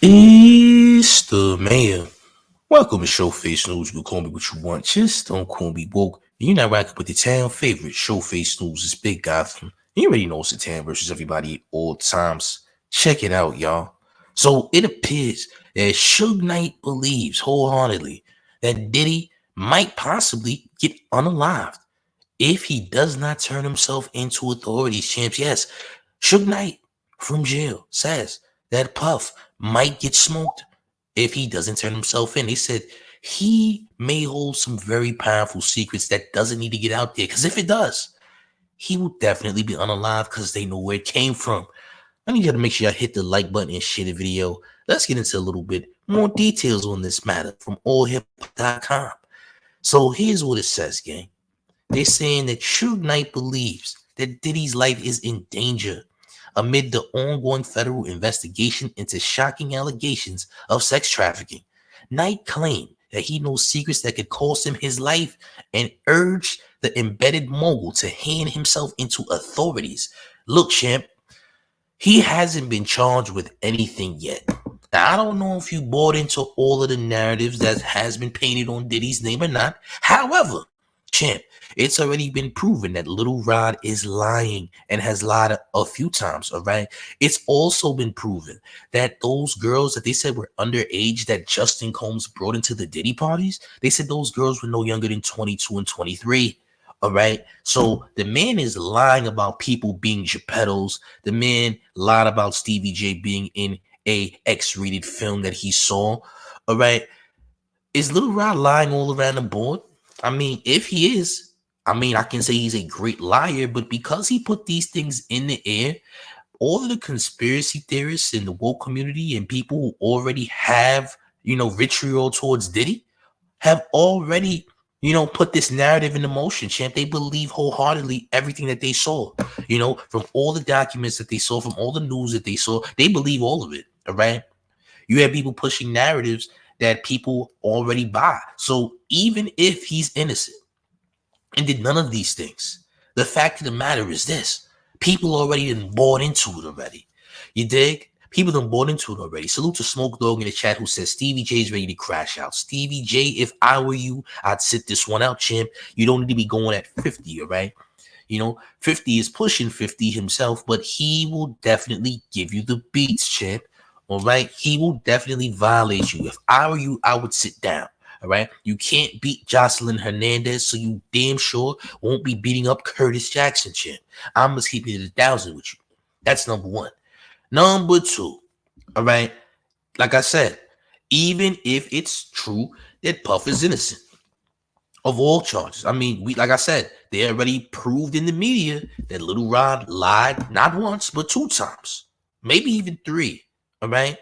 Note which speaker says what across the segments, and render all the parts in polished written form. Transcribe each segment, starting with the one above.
Speaker 1: It's the mayor. Welcome to Showface News. You can call me what you want. Just don't call me woke. You're not rocking with the town favorite. Showface News is Big Gotham. You already know it's the town versus everybody at all times. Check it out, y'all. So it appears that Suge Knight believes wholeheartedly that Diddy might possibly get unalived if he does not turn himself into authorities, champs. Yes, Suge Knight from jail says that Puff might get smoked if he doesn't turn himself in. They said he may hold some very powerful secrets that doesn't need to get out there. Because if it does, he will definitely be unalive because they know where it came from. I need you to make sure y'all hit the like button and share the video. Let's get into a little bit more details on this matter from allhip.com. So here's what it says, gang. They're saying that Suge Knight believes that Diddy's life is in danger amid the ongoing federal investigation into shocking allegations of sex trafficking. Knight claimed that he knows secrets that could cost him his life and urged the embedded mogul to hand himself into authorities. Look, champ, he hasn't been charged with anything yet. Now, I don't know if you bought into all of the narratives that has been painted on Diddy's name or not. However, champ, it's already been proven that Little Rod is lying and has lied a few times, all right? It's also been proven that those girls that they said were underage that Justin Combs brought into the Diddy parties, they said those girls were no younger than 22 and 23. All right. So the man is lying about people being Geppettos. The man lied about Stevie J being in a X-rated film that he saw. All right. Is Little Rod lying all around the board? I mean, if he is, I mean, I can say he's a great liar, but because he put these things in the air, all of the conspiracy theorists in the woke community and people who already have, vitriol towards Diddy have already, put this narrative into motion, champ. They believe wholeheartedly everything that they saw, from all the documents that they saw, from all the news that they saw. They believe all of it, all right? You have people pushing narratives that people already buy. So even if he's innocent and did none of these things, the fact of the matter is this: people already done bought into it already. You dig? People done bought into it already. Salute to Smoke Dog in the chat who says Stevie J's ready to crash out. Stevie J, if I were you, I'd sit this one out, champ. You don't need to be going at 50, all right? 50 is pushing 50 himself, but he will definitely give you the beats, champ. All right. He will definitely violate you. If I were you, I would sit down. All right. You can't beat Jocelyn Hernandez, so you damn sure won't be beating up Curtis Jackson, champ. I'm just keeping it 1,000 with you. That's number one. Number two, all right. Like I said, even if it's true that Puff is innocent of all charges, I mean, like I said, they already proved in the media that Little Rod lied not once but 2 times, maybe even 3. All right.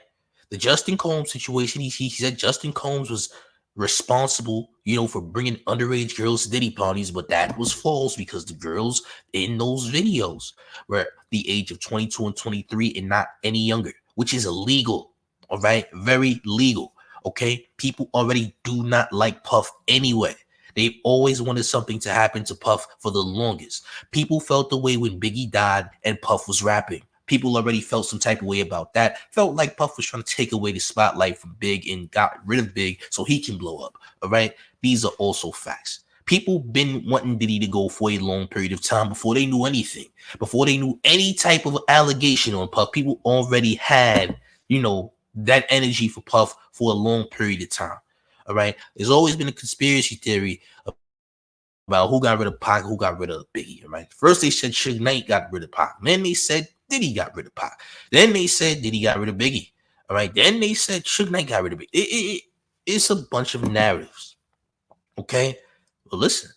Speaker 1: The Justin Combs situation, he said Justin Combs was responsible, for bringing underage girls to Diddy parties, but that was false because the girls in those videos were the age of 22 and 23 and not any younger, which is illegal. All right. Very legal. Okay. People already do not like Puff anyway. They've always wanted something to happen to Puff for the longest. People felt the way when Biggie died and Puff was rapping. People already felt some type of way about that. Felt like Puff was trying to take away the spotlight from Big and got rid of Big so he can blow up. All right. These are also facts. People been wanting Diddy to go for a long period of time before they knew anything. Before they knew any type of allegation on Puff, people already had, that energy for Puff for a long period of time. All right. There's always been a conspiracy theory about who got rid of Pac, who got rid of Biggie. All right. First they said Suge Knight got rid of Pac. Then they said Diddy got rid of Pac. Then they said Diddy got rid of Biggie. All right. Then they said Suge Knight got rid of Biggie. It's a bunch of narratives. Okay. Well, listen,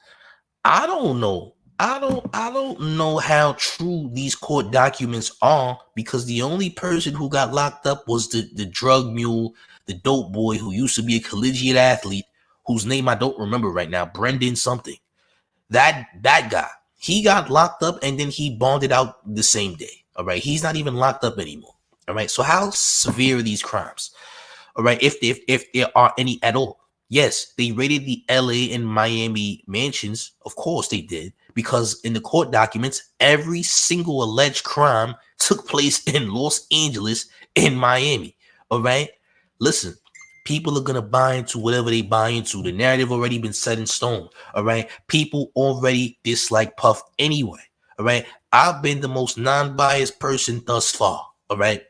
Speaker 1: I don't know. I don't know how true these court documents are because the only person who got locked up was the drug mule, the dope boy who used to be a collegiate athlete, whose name I don't remember right now, Brendan something. That guy, he got locked up and then he bonded out the same day. All right. He's not even locked up anymore. All right. So how severe are these crimes? All right. If there are any at all. Yes, they raided the LA and Miami mansions. Of course they did, because in the court documents, every single alleged crime took place in Los Angeles and Miami. All right. Listen, people are gonna buy into whatever they buy into. The narrative already been set in stone. All right. People already dislike Puff anyway. All right. I've been the most non-biased person thus far. All right.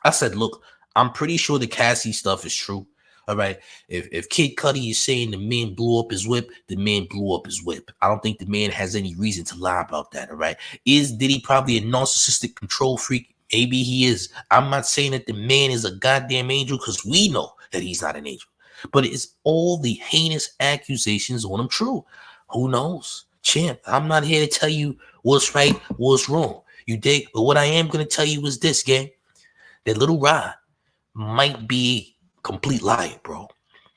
Speaker 1: I said, look, I'm pretty sure the Cassie stuff is true. All right. If Kid Cudi is saying the man blew up his whip, the man blew up his whip. I don't think the man has any reason to lie about that. All right. Is Diddy probably a narcissistic control freak? Maybe he is. I'm not saying that the man is a goddamn angel because we know that he's not an angel. But is all the heinous accusations on him true? Who knows? Champ, I'm not here to tell you what's right, what's wrong. You dig? But what I am going to tell you is this, gang. That little Rod might be a complete liar, bro.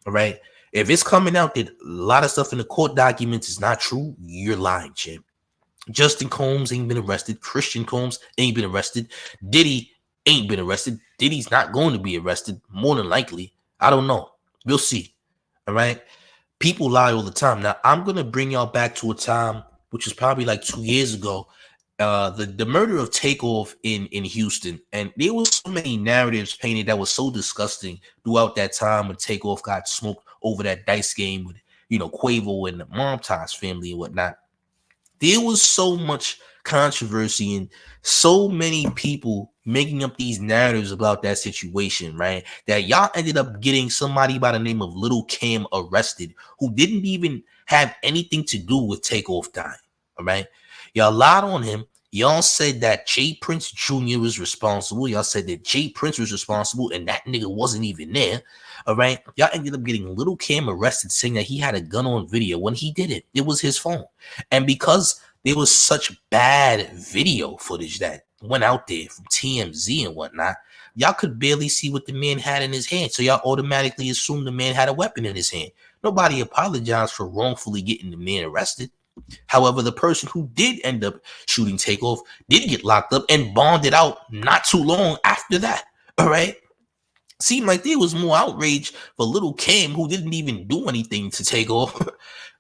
Speaker 1: All right. If it's coming out that a lot of stuff in the court documents is not true, you're lying, champ. Justin Combs ain't been arrested. Christian Combs ain't been arrested. Diddy ain't been arrested. Diddy's not going to be arrested, more than likely. I don't know. We'll see. All right. People lie all the time. Now, I'm going to bring y'all back to a time, which was probably like 2 years ago. The murder of Takeoff in Houston, and there was so many narratives painted that was so disgusting throughout that time when Takeoff got smoked over that dice game with Quavo and the Montage family and whatnot. There was so much controversy and so many people making up these narratives about that situation, right? That y'all ended up getting somebody by the name of Little Cam arrested who didn't even have anything to do with Takeoff dying, all right? Y'all lied on him. Y'all said that Jay Prince Jr. was responsible. Y'all said that Jay Prince was responsible and that nigga wasn't even there. All right. Y'all ended up getting Little Cam arrested saying that he had a gun on video when he did it. It was his phone. And because there was such bad video footage that went out there from TMZ and whatnot, y'all could barely see what the man had in his hand. So y'all automatically assumed the man had a weapon in his hand. Nobody apologized for wrongfully getting the man arrested. However, the person who did end up shooting Takeoff did get locked up and bonded out not too long after that. All right. Seemed like there was more outrage for Little Cam, who didn't even do anything to Takeoff,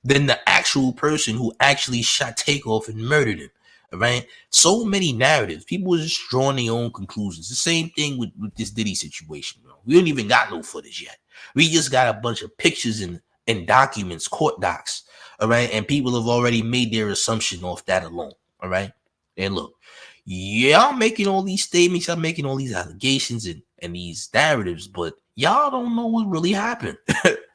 Speaker 1: than the actual person who actually shot Takeoff and murdered him. All right. So many narratives. People were just drawing their own conclusions. The same thing with this Diddy situation. Bro. We don't even got no footage yet. We just got a bunch of pictures and documents, court docs. All right. And people have already made their assumption off that alone. All right. And look, y'all making all these statements, y'all making all these allegations and these narratives, but y'all don't know what really happened.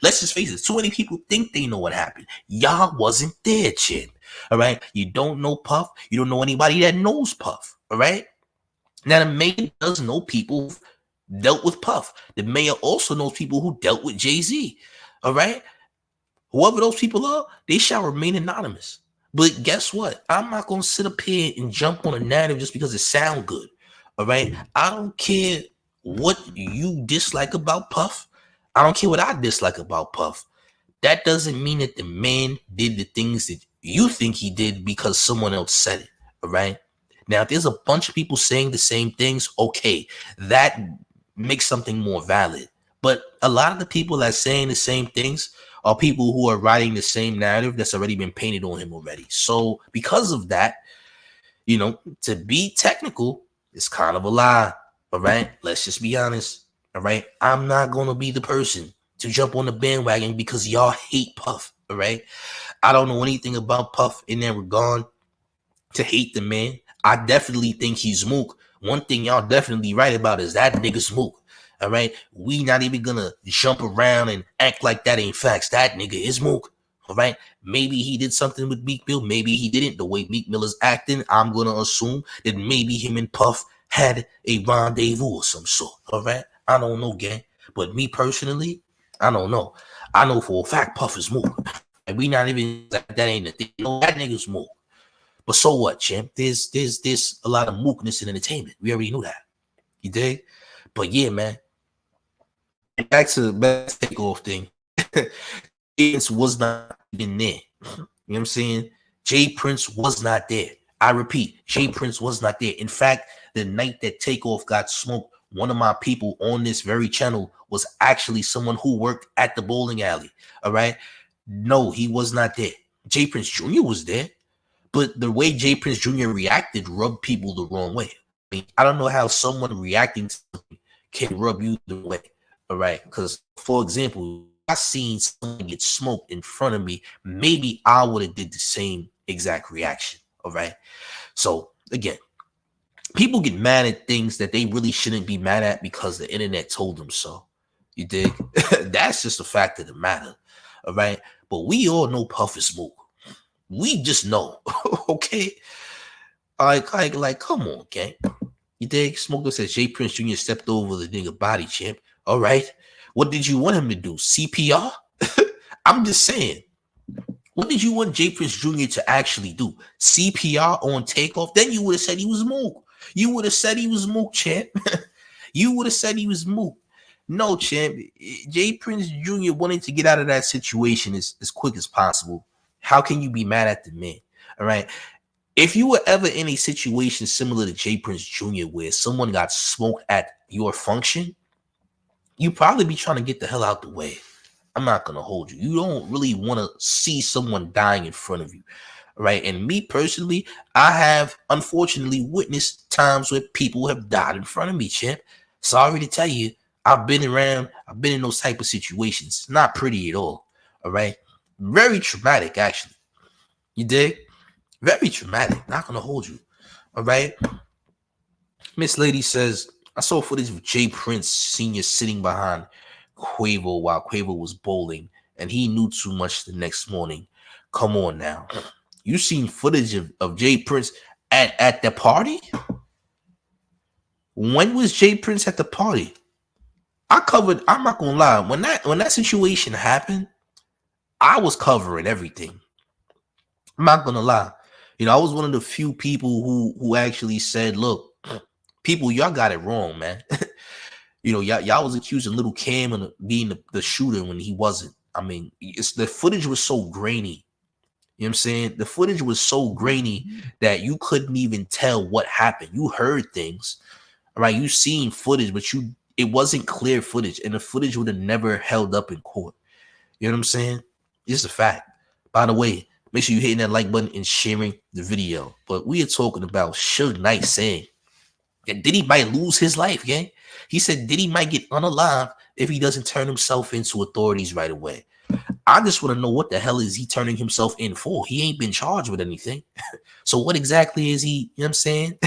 Speaker 1: Let's just face it. So many people think they know what happened. Y'all wasn't there, Chin. All right. You don't know Puff. You don't know anybody that knows Puff. All right. Now, the mayor does know people who dealt with Puff. The mayor also knows people who dealt with Jay-Z. All right. Whoever those people are, they shall remain anonymous. But guess what? I'm not going to sit up here and jump on a narrative just because it sounds good. All right? I don't care what you dislike about Puff. I don't care what I dislike about Puff. That doesn't mean that the man did the things that you think he did because someone else said it. All right? Now, if there's a bunch of people saying the same things, okay, that makes something more valid. But a lot of the people that are saying the same things are people who are writing the same narrative that's already been painted on him already. So because of that, to be technical, it's kind of a lie. All right. Let's just be honest. All right. I'm not going to be the person to jump on the bandwagon because y'all hate Puff. All right. I don't know anything about Puff in that regard to hate the man. I definitely think he's Mook. One thing y'all definitely right about is that nigga's Mook. All right, we not even gonna jump around and act like that ain't facts. That nigga is Mook. All right, maybe he did something with Meek Mill. Maybe he didn't. The way Meek Mill is acting, I'm gonna assume that maybe him and Puff had a rendezvous of some sort. All right, I don't know, gang. But me personally, I don't know. I know for a fact Puff is Mook, and we not even that ain't the thing. That nigga's Mook. But so what, champ? There's a lot of Mookness in entertainment. We already knew that. You dig? But yeah, man. Back to the Takeoff thing. Prince was not even there. You know what I'm saying? Jay Prince was not there. I repeat, Jay Prince was not there. In fact, the night that Takeoff got smoked, one of my people on this very channel was actually someone who worked at the bowling alley. All right. No, he was not there. Jay Prince Jr. was there. But the way Jay Prince Jr. reacted rubbed people the wrong way. I mean, I don't know how someone reacting to something can rub you the way. All right. Because, for example, I seen someone get smoked in front of me, maybe I would have did the same exact reaction. All right. So again, people get mad at things that they really shouldn't be mad at because the internet told them so. You dig? That's just a fact of the matter. All right. But we all know Puff is Smoke. We just know. Okay. Like, come on, gang. You dig? Smoker says Jay Prince Jr. stepped over the nigga body, champ. All right. What did you want him to do? CPR? I'm just saying. What did you want Jay Prince Jr. to actually do? CPR on Takeoff? Then you would have said he was Mook. You would have said he was Mook, champ. You would have said he was Mook. No, champ. Jay Prince Jr. wanted to get out of that situation as quick as possible. How can you be mad at the man? All right. If you were ever in a situation similar to Jay Prince Jr. where someone got smoked at your function, you probably be trying to get the hell out the way. I'm not going to hold you. You don't really want to see someone dying in front of you, right? And me personally, I have unfortunately witnessed times where people have died in front of me, champ. Sorry to tell you, I've been in those type of situations. Not pretty at all right? Very traumatic, actually. You dig? Very traumatic. Not going to hold you, all right? Miss Lady says, I saw footage of Jay Prince Sr. sitting behind Quavo while Quavo was bowling, and he knew too much the next morning. Come on now. You seen footage of Jay Prince at the party? When was Jay Prince at the party? I'm not gonna lie, when that situation happened, I was covering everything. I'm not gonna lie. I was one of the few people who actually said, look, people, y'all got it wrong, man. Y'all was accusing Little Cam of being the shooter when he wasn't. I mean, the footage was so grainy. You know what I'm saying? The footage was so grainy that you couldn't even tell what happened. You heard things, right? You seen footage, but it wasn't clear footage, and the footage would have never held up in court. You know what I'm saying? It's a fact. By the way, make sure you're hitting that like button and sharing the video. But we are talking about Suge Knight saying that Diddy might lose his life, gang. He said Diddy might get unalive if he doesn't turn himself into authorities right away. I just want to know what the hell is he turning himself in for? He ain't been charged with anything. So what exactly is he, you know what I'm saying?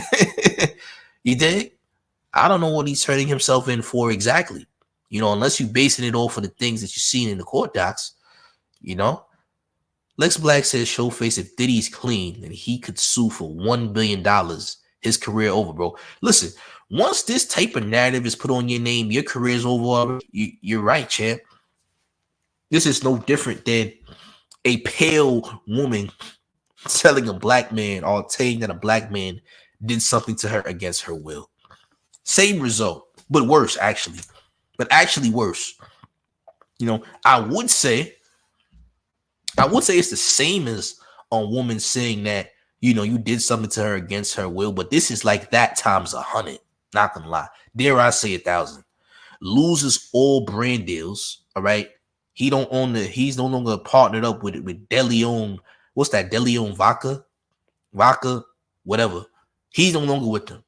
Speaker 1: You dig? I don't know what he's turning himself in for exactly. Unless you're basing it off of the things that you've seen in the court docs, Lex Black says Showface, if Diddy's clean, then he could sue for $1 billion. His career over, bro. Listen, once this type of narrative is put on your name, your career's over. You're right, champ. This is no different than a pale woman telling a black man or saying that a black man did something to her against her will. Same result, but worse, actually. But actually worse. I would say it's the same as a woman saying that, you did something to her against her will, but this is like that times 100. Not gonna lie. Dare I say 1,000. Loses all brand deals, all right? He's no longer partnered up with DeLeon. What's that? DeLeon Vodka, whatever. He's no longer with them.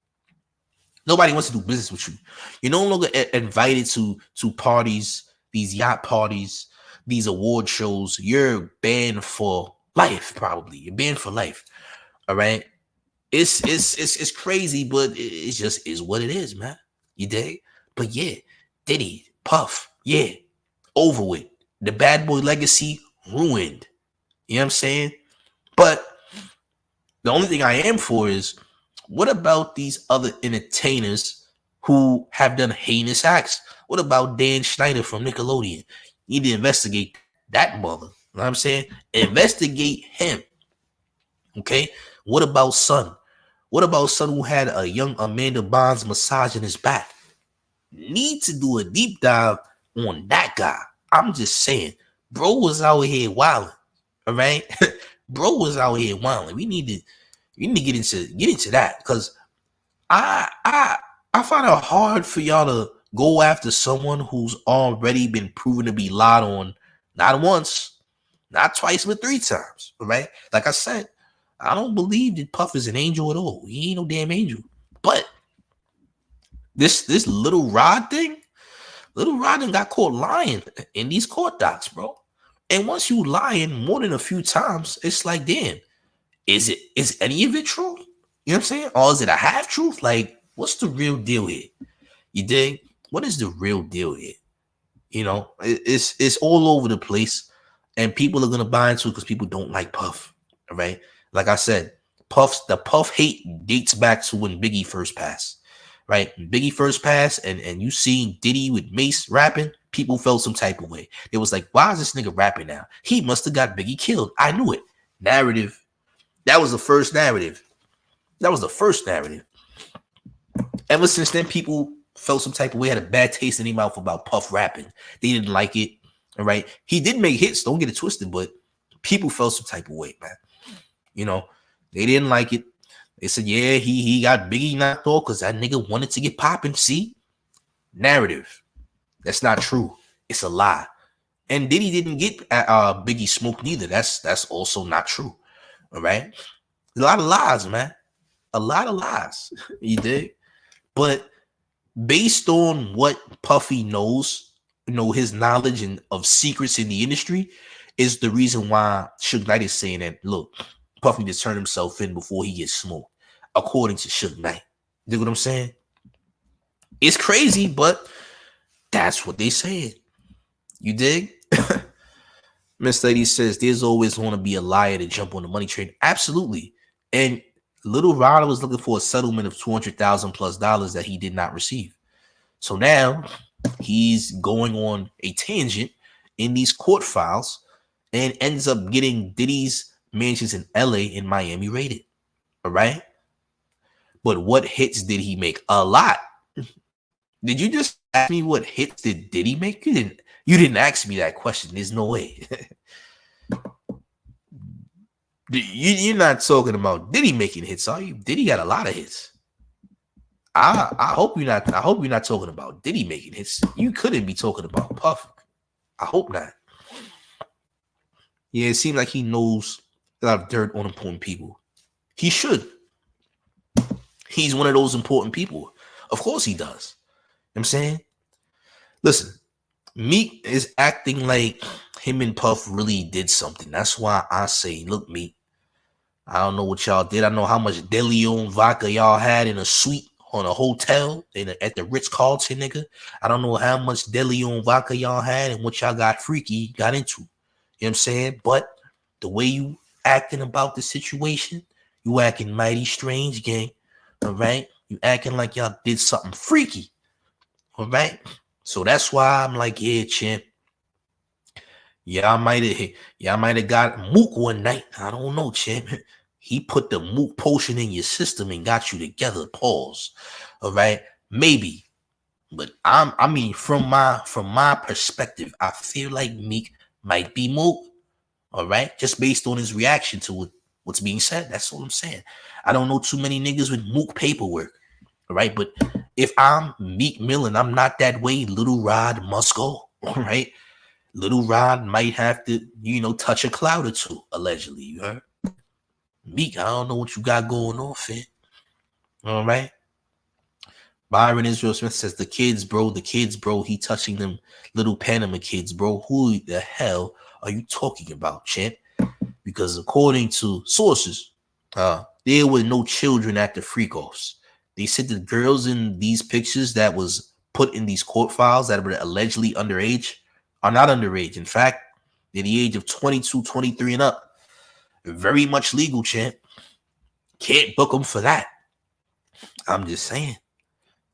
Speaker 1: Nobody wants to do business with you. You're no longer invited to parties, these yacht parties, these award shows. You're banned for life, probably. You're banned for life. All right. It's crazy, but it just is what it is, man. You dig? But yeah, Diddy, Puff, yeah, over with. The bad boy legacy ruined. You know what I'm saying? But the only thing I am for is, what about these other entertainers who have done heinous acts? What about Dan Schneider from Nickelodeon? You need to investigate that mother. You know what I'm saying? Investigate him. Okay? What about Son? What about Son who had a young Amanda Bynes massaging his back? Need to do a deep dive on that guy. I'm just saying, bro was out here wilding. All right? Bro was out here wilding. We need to get into that, because I find it hard for y'all to go after someone who's already been proven to be lied on, not once, not twice, but 3 times. Right? Like I said, I don't believe that Puff is an angel at all. He ain't no damn angel. But This little Rod thing, little Rod done got caught lying in these court docs, bro. And once you lying more than a few times, it's like, damn, is any of it true? You know what I'm saying? Or is it a half truth? Like, what's the real deal here? You dig? What is the real deal here? You know, it's all over the place, and people are gonna buy into it because people don't like Puff. All right, like I said, the Puff hate dates back to when Biggie first passed. Right, Biggie first passed, and you seen Diddy with Mace rapping, people felt some type of way. It was like, why is this nigga rapping now? He must have got Biggie killed. I knew it. Narrative. That was the first narrative. That was the first narrative. Ever since then, people felt some type of way, had a bad taste in their mouth about Puff rapping. They didn't like it. All right. He did make hits, don't get it twisted, but people felt some type of way, man. You know, they didn't like it. They said, yeah, he got Biggie knocked off because that nigga wanted to get popping. See? Narrative. That's not true. It's a lie. And Diddy didn't get Biggie smoke neither. That's also not true. All right. A lot of lies, man. A lot of lies. You dig? But based on what Puffy knows, you know, his knowledge and of secrets in the industry is the reason why Suge Knight is saying that, look, Puffy just turn himself in before he gets smoked, according to Suge Knight. You know what I'm saying? It's crazy, but that's what they said. You dig? Miss Lady says, there's always going to be a liar to jump on the money train. Absolutely. And Little Ryder was looking for a settlement of $200,000+ that he did not receive. So now he's going on a tangent in these court files and ends up getting Diddy's mansions in LA and Miami raided. All right. But what hits did he make? A lot. Did you just ask me what hits did Diddy make? You didn't ask me that question. There's no way. You're not talking about Diddy making hits, are you? Diddy got a lot of hits. I hope you're not. I hope you're not talking about Diddy making hits. You couldn't be talking about Puff. I hope not. Yeah, it seems like he knows a lot of dirt on important people. He should. He's one of those important people. Of course he does. You know what I'm saying? Listen, Meek is acting like him and Puff really did something. That's why I say, look, Meek, I don't know what y'all did. I know how much DeLeon vodka y'all had in a suite on a hotel at the Ritz-Carlton, nigga. I don't know how much DeLeon vodka y'all had and what y'all got into. You know what I'm saying? But the way you acting about the situation, you acting mighty strange, gang. All right? You acting like y'all did something freaky. All right? So that's why I'm like, yeah, champ. Y'all might have got Mook one night. I don't know, champ. He put the Mook potion in your system and got you together. Pause. All right, maybe, but I mean, from my perspective, I feel like Meek might be Mook. All right, just based on his reaction to what's being said. That's what I'm saying. I don't know too many niggas with Mook paperwork. All right, but if I'm Meek Mill and I'm not that way, Little Rod must go. All right. Little Rod might have to, touch a cloud or two, allegedly. You heard? Meek, I don't know what you got going on, fam. All right. Byron Israel Smith says, the kids, bro, he touching them little Panama kids, bro. Who the hell are you talking about, champ? Because according to sources, there were no children at the freak-offs. They said the girls in these pictures that was put in these court files that were allegedly underage are not underage. In fact, they're the age of 22, 23 and up. Very much legal, champ. Can't book them for that. I'm just saying.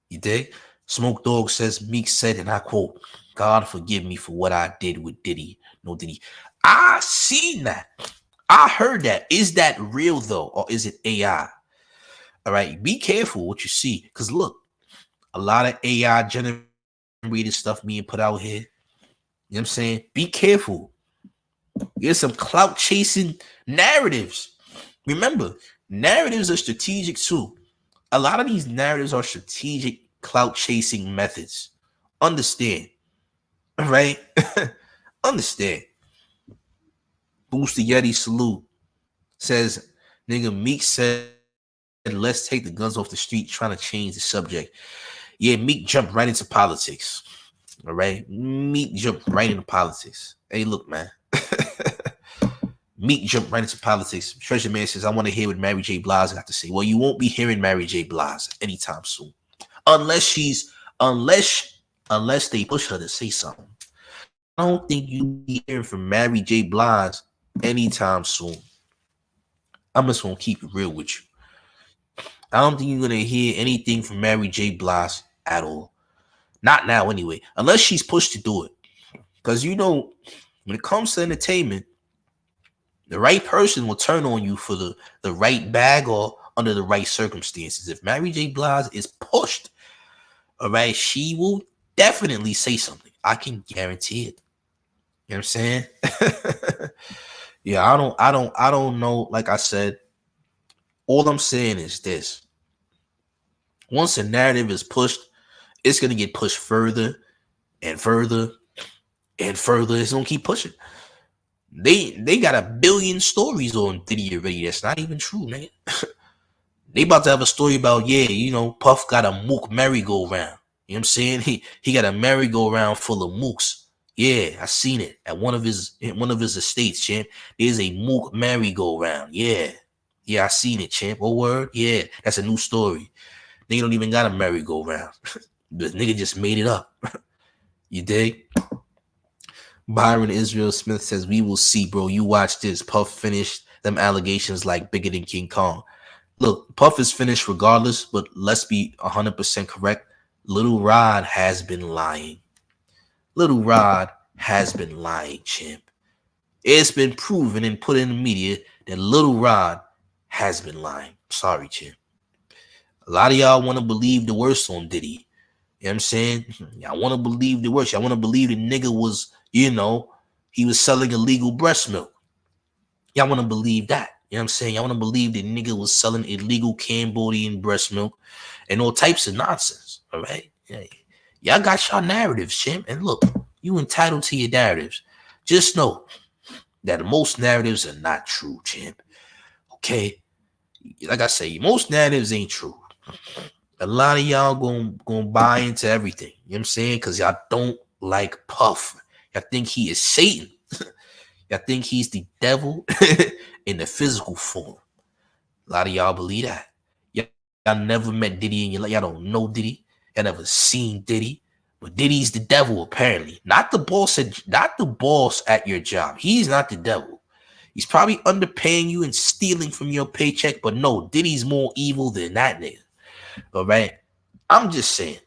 Speaker 1: You dig? Smoke Dog says, Meek said, and I quote, God forgive me for what I did with Diddy. No Diddy. I seen that. I heard that. Is that real though? Or is it AI? All right. Be careful what you see. Because look, a lot of AI generated stuff being put out here. You know what I'm saying? Be careful. There's some clout chasing narratives. Remember, narratives are strategic too. A lot of these narratives are strategic clout chasing methods. Understand. All right? Understand. Boost the Yeti salute. Says, nigga, Meek said, let's take the guns off the street, trying to change the subject. Yeah, Meek jumped right into politics. All right, Meek jumped right into politics. Hey, look, man. Meek jumped right into politics. Treasure Man says, I want to hear what Mary J. Blige got to say. Well, you won't be hearing Mary J. Blige anytime soon. Unless they push her to say something. I don't think you'll be hearing from Mary J. Blige anytime soon. I'm just gonna keep it real with you. I don't think you're gonna hear anything from Mary J. Blige at all. Not now, anyway. Unless she's pushed to do it. Because you know, when it comes to entertainment, the right person will turn on you for the right bag or under the right circumstances. If Mary J. Blige is pushed, all right, she will definitely say something. I can guarantee it. You know what I'm saying? Yeah, I don't know. Like I said, all I'm saying is this. Once a narrative is pushed, it's gonna get pushed further and further and further. It's gonna keep pushing. They got a billion stories on Diddy already. That's not even true, man. They about to have a story about, yeah, you know, Puff got a mook merry-go-round. You know what I'm saying? He got a merry-go-round full of mooks. Yeah, I seen it at one of his estates, champ. There's a mook merry-go-round. Yeah. Yeah, I seen it, champ. Oh, word? Yeah, that's a new story. Nigga don't even got a merry-go-round. The nigga just made it up. You dig? Byron Israel Smith says, we will see, bro. You watch this. Puff finished them allegations like bigger than King Kong. Look, Puff is finished regardless, but let's be 100% correct. Little Rod has been lying. Little Rod has been lying, champ. It's been proven and put in the media that Little Rod has been lying. Sorry, champ. A lot of y'all want to believe the worst on Diddy. You know what I'm saying? Y'all want to believe the worst. Y'all want to believe the nigga was, you know, he was selling illegal breast milk. Y'all want to believe that. You know what I'm saying? Y'all want to believe the nigga was selling illegal Cambodian breast milk and all types of nonsense. All right? Yeah. Y'all got y'all narratives, champ. And look, you entitled to your narratives. Just know that most narratives are not true, champ. Okay? Like I say, most narratives ain't true. A lot of y'all gonna buy into everything. You know what I'm saying? Because y'all don't like Puff. Y'all think he is Satan. Y'all think he's the devil in the physical form. A lot of y'all believe that. Y'all never met Diddy in your life. Y'all don't know Diddy. Y'all never seen Diddy. But Diddy's the devil, apparently. Not the boss at your job. He's not the devil. He's probably underpaying you and stealing from your paycheck. But no, Diddy's more evil than that nigga. All right? I'm just saying.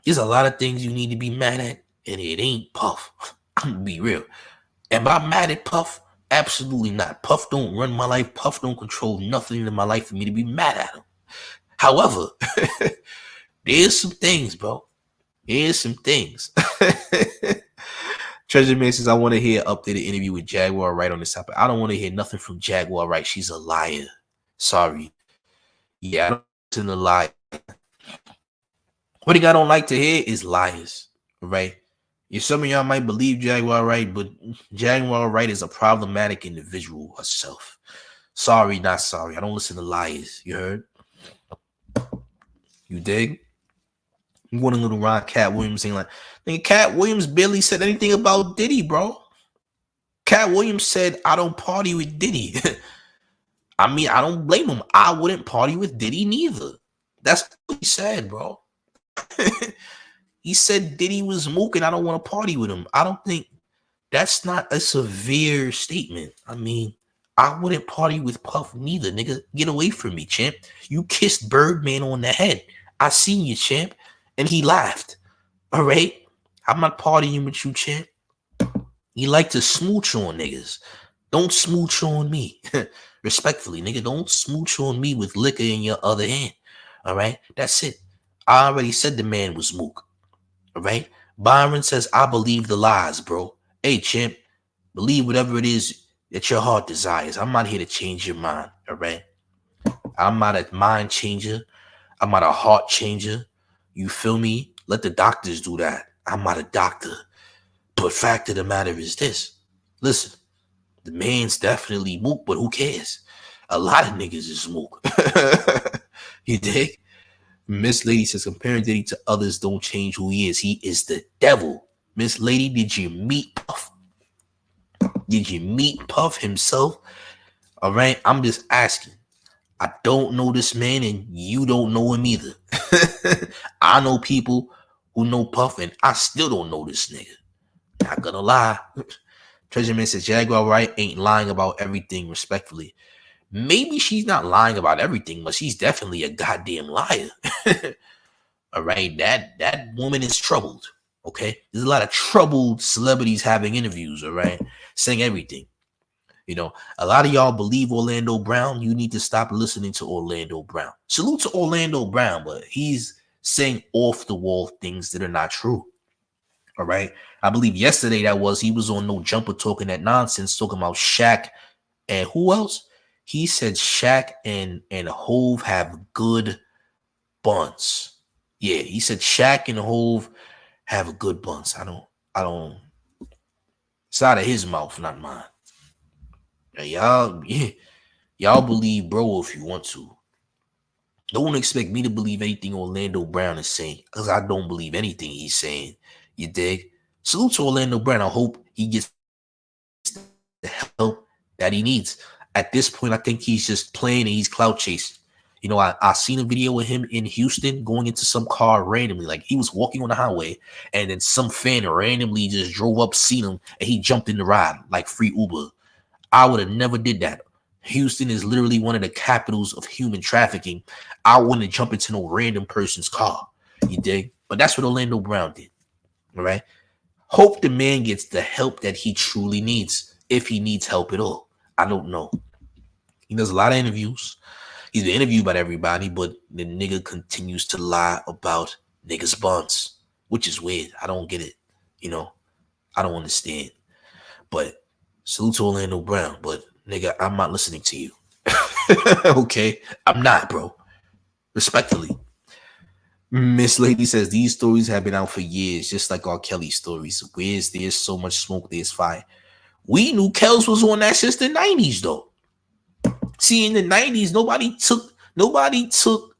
Speaker 1: There's a lot of things you need to be mad at, and it ain't Puff. I'm gonna be real. Am I mad at Puff? Absolutely not. Puff don't run my life. Puff don't control nothing in my life for me to be mad at him. However, there's some things, bro. There's some things. Treasure Man says, I want to hear an updated interview with Jaguar Wright on this topic. I don't want to hear nothing from Jaguar Wright. She's a liar. Sorry. Yeah, I don't listen to lie. What I don't like to hear is liars. Right? Yeah, some of y'all might believe Jaguar Wright, but Jaguar Wright is a problematic individual herself. Sorry, not sorry. I don't listen to liars. You heard? You dig? You want a little Ron Cat Williams saying like, nigga, Cat Williams barely said anything about Diddy, bro. Cat Williams said, I don't party with Diddy. I mean, I don't blame him. I wouldn't party with Diddy neither. That's what he said, bro. He said Diddy was mook and I don't want to party with him. I don't think that's not a severe statement. I mean, I wouldn't party with Puff neither, nigga. Get away from me, champ. You kissed Birdman on the head. I seen you, champ. And he laughed. All right? I'm not partying with you, champ. You like to smooch on niggas. Don't smooch on me. Respectfully, nigga. Don't smooch on me with liquor in your other hand. All right? That's it. I already said the man was mook. All right? Byron says, I believe the lies, bro. Hey, champ. Believe whatever it is that your heart desires. I'm not here to change your mind. All right? I'm not a mind changer. I'm not a heart changer. You feel me? Let the doctors do that. I'm not a doctor. But fact of the matter is this. Listen, the man's definitely mook, but who cares? A lot of niggas is mook. You dig? Miss Lady says comparing Diddy to others don't change who he is. He is the devil. Miss Lady, did you meet Puff? Did you meet Puff himself? All right, I'm just asking. I don't know this man, and you don't know him either. I know people who know Puff, and I still don't know this nigga. Not gonna lie. Treasure Man says Jaguar Wright ain't lying about everything, respectfully. Maybe she's not lying about everything, but she's definitely a goddamn liar. All right, that woman is troubled. Okay, there's a lot of troubled celebrities having interviews. All right, saying everything. You know, a lot of y'all believe Orlando Brown. You need to stop listening to Orlando Brown. Salute to Orlando Brown, but he's saying off the wall things that are not true. All right, I believe yesterday he was on No Jumper talking that nonsense, talking about Shaq and who else? He said Shaq and Hove have good buns. Yeah, he said Shaq and Hove have good buns. I don't. It's out of his mouth, not mine. Y'all believe bro if you want to. Don't expect me to believe anything Orlando Brown is saying, because I don't believe anything he's saying. You dig? Salute to Orlando Brown. I hope he gets the help that he needs. At this point, I think he's just playing and he's clout chasing. You know, I seen a video of him in Houston going into some car randomly. Like he was walking on the highway and then some fan randomly just drove up, seen him, and he jumped in the ride like free Uber. I would have never did that. Houston is literally one of the capitals of human trafficking. I wouldn't jump into no random person's car. You dig? But that's what Orlando Brown did. All right. Hope the man gets the help that he truly needs, if he needs help at all. I don't know. He does a lot of interviews. He's been interviewed by everybody, but the nigga continues to lie about niggas' buns, which is weird. I don't get it. You know, I don't understand. But salute to Orlando Brown, but nigga, I'm not listening to you. Okay? I'm not, bro. Respectfully. Miss Lady says these stories have been out for years, just like R. Kelly stories. Where's there's so much smoke, there's fire. We knew Kels was on that since the 90s, though. See, in the 90s, nobody took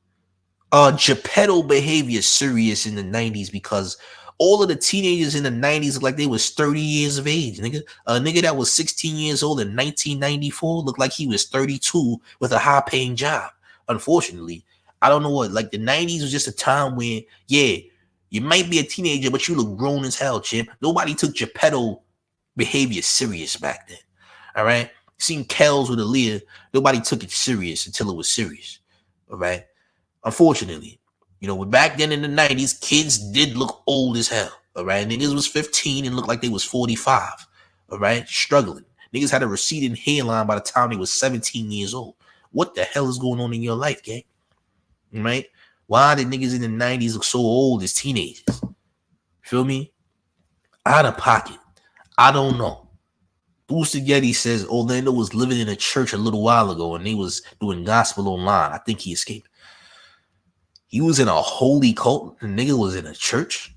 Speaker 1: Geppetto behavior serious in the 90s because all of the teenagers in the 90s looked like they was 30 years of age. Nigga. A nigga that was 16 years old in 1994 looked like he was 32 with a high-paying job. Unfortunately, I don't know what. Like the 90s was just a time when, yeah, you might be a teenager, but you look grown as hell, champ. Nobody took Geppetto behavior serious back then. All right? Seen Kels with Aaliyah, nobody took it serious until it was serious. All right? Unfortunately. You know, back then in the 90s, kids did look old as hell. All right? Niggas was 15 and looked like they was 45. All right? Struggling. Niggas had a receding hairline by the time they was 17 years old. What the hell is going on in your life, gang? Right? Why did niggas in the 90s look so old as teenagers? Feel me? Out of pocket. I don't know. Boosted Yeti says Orlando was living in a church a little while ago and they was doing gospel online. I think he escaped. He was in a holy cult. The nigga was in a church.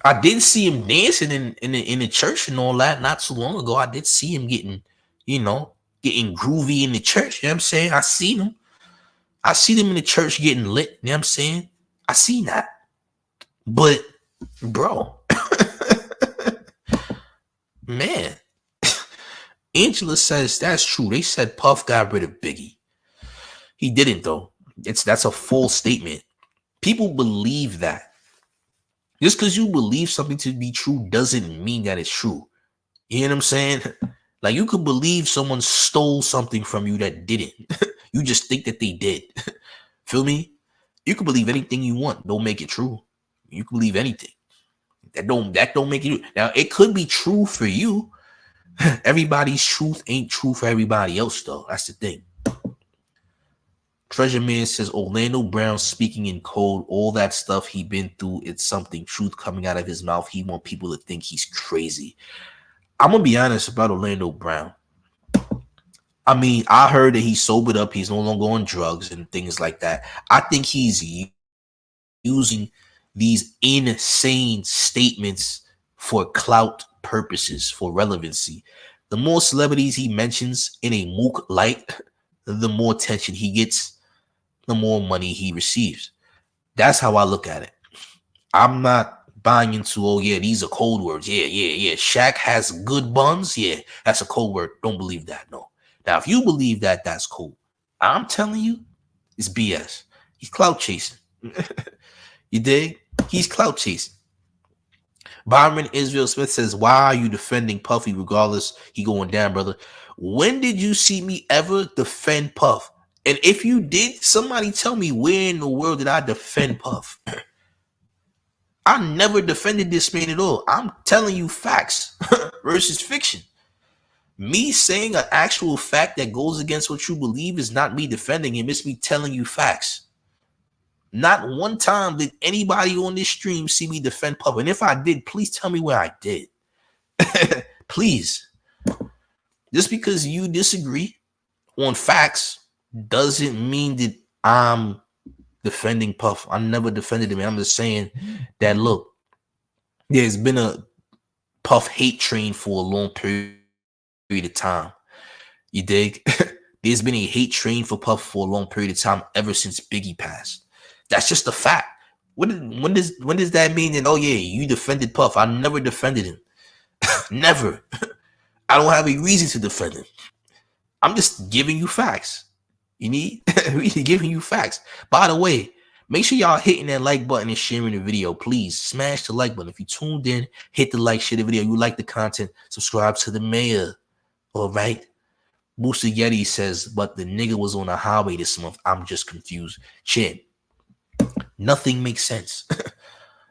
Speaker 1: I did see him dancing in the church and all that not too long ago. I did see him getting groovy in the church. You know what I'm saying? I seen him. I see them in the church getting lit. You know what I'm saying? I seen that. But, bro, man, Angela says that's true. They said Puff got rid of Biggie. He didn't, though. That's a false statement. People believe that. Just because you believe something to be true doesn't mean that it's true. You know what I'm saying? Like you could believe someone stole something from you that didn't. You just think that they did. Feel me? You can believe anything you want. Don't make it true. You can believe anything. That don't make it. Now it could be true for you. Everybody's truth ain't true for everybody else, though. That's the thing. Treasure Man says Orlando Brown speaking in code, all that stuff he been through, it's something, truth coming out of his mouth. He want people to think he's crazy. I'm gonna be honest about Orlando Brown. I mean, I heard that he sobered up, he's no longer on drugs and things like that. I think he's using these insane statements for clout purposes, for relevancy. The more celebrities he mentions in a mook light, the more attention he gets. the more money he receives. That's how I look at it. I'm not buying into, oh yeah, these are code words. Yeah. Shaq has good buns. Yeah, that's a code word. Don't believe that. No. Now, if you believe that, that's cool. I'm telling you, it's BS. He's clout chasing. You dig? He's clout chasing. Byron Israel Smith says, why are you defending Puffy regardless he going down, brother? When did you see me ever defend Puff? And if you did, somebody tell me where in the world did I defend Puff? I never defended this man at all. I'm telling you facts versus fiction. Me saying an actual fact that goes against what you believe is not me defending him. It's me telling you facts. Not one time did anybody on this stream see me defend Puff. And if I did, please tell me where I did. Please. Just because you disagree on facts doesn't mean that I'm defending Puff. I never defended him. I'm just saying that, look, there's been a Puff hate train for a long period of time. You dig? There's been a hate train for Puff for a long period of time ever since Biggie passed. That's just a fact. When does that mean that, oh yeah, you defended Puff? I never defended him. Never. I don't have a reason to defend him. I'm just giving you facts. You need giving you facts. By the way, make sure y'all hitting that like button and sharing the video. Please smash the like button. If you tuned in, hit the like, share the video. You like the content, subscribe to the mayor. All right. Booster Yeti says, but the nigga was on the highway this month. I'm just confused. Chin. Nothing makes sense.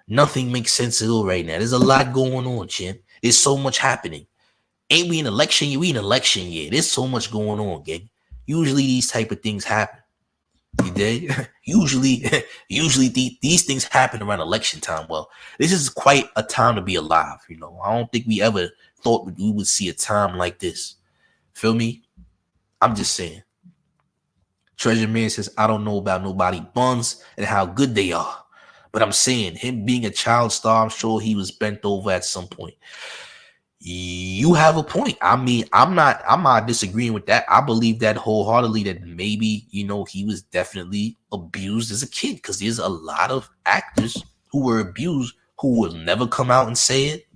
Speaker 1: Nothing makes sense at all right now. There's a lot going on, Chin. There's so much happening. Ain't we in election year? We in election year. There's so much going on, gang. Usually these type of things happen. You dig? Usually these things happen around election time. Well, this is quite a time to be alive. You know, I don't think we ever thought we would see a time like this. Feel me? I'm just saying. Treasure Man says, I don't know about nobody buns and how good they are. But I'm saying, him being a child star, I'm sure he was bent over at some point. You have a point. I mean, I'm not disagreeing with that. I believe that wholeheartedly, that maybe, you know, he was definitely abused as a kid, because there's a lot of actors who were abused who will never come out and say it,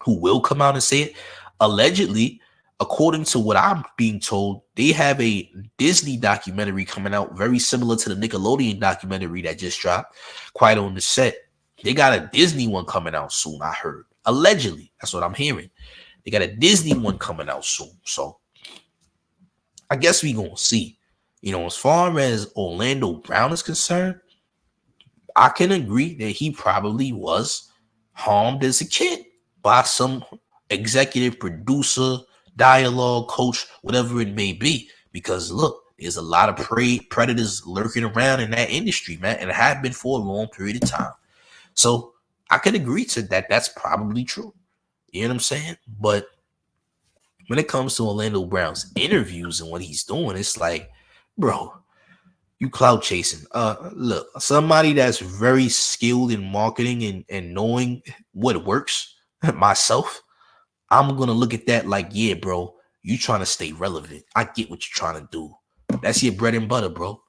Speaker 1: who will come out and say it. Allegedly, according to what I'm being told, they have a Disney documentary coming out very similar to the Nickelodeon documentary that just dropped, quite on the set. They got a Disney one coming out soon, I heard. Allegedly, that's what I'm hearing. They got a Disney one coming out soon. So I guess we gonna see. You know, as far as Orlando Brown is concerned, I can agree that he probably was harmed as a kid by some executive producer, dialogue coach, whatever it may be. Because look, there's a lot of predators lurking around in that industry, man, and it have been for a long period of time. So I could agree to that. That's probably true. You know what I'm saying? But when it comes to Orlando Brown's interviews and what he's doing, it's like, bro, you clout chasing. Look, somebody that's very skilled in marketing and knowing what works, myself, I'm gonna look at that like, yeah, bro, you trying to stay relevant. I get what you're trying to do. That's your bread and butter, bro.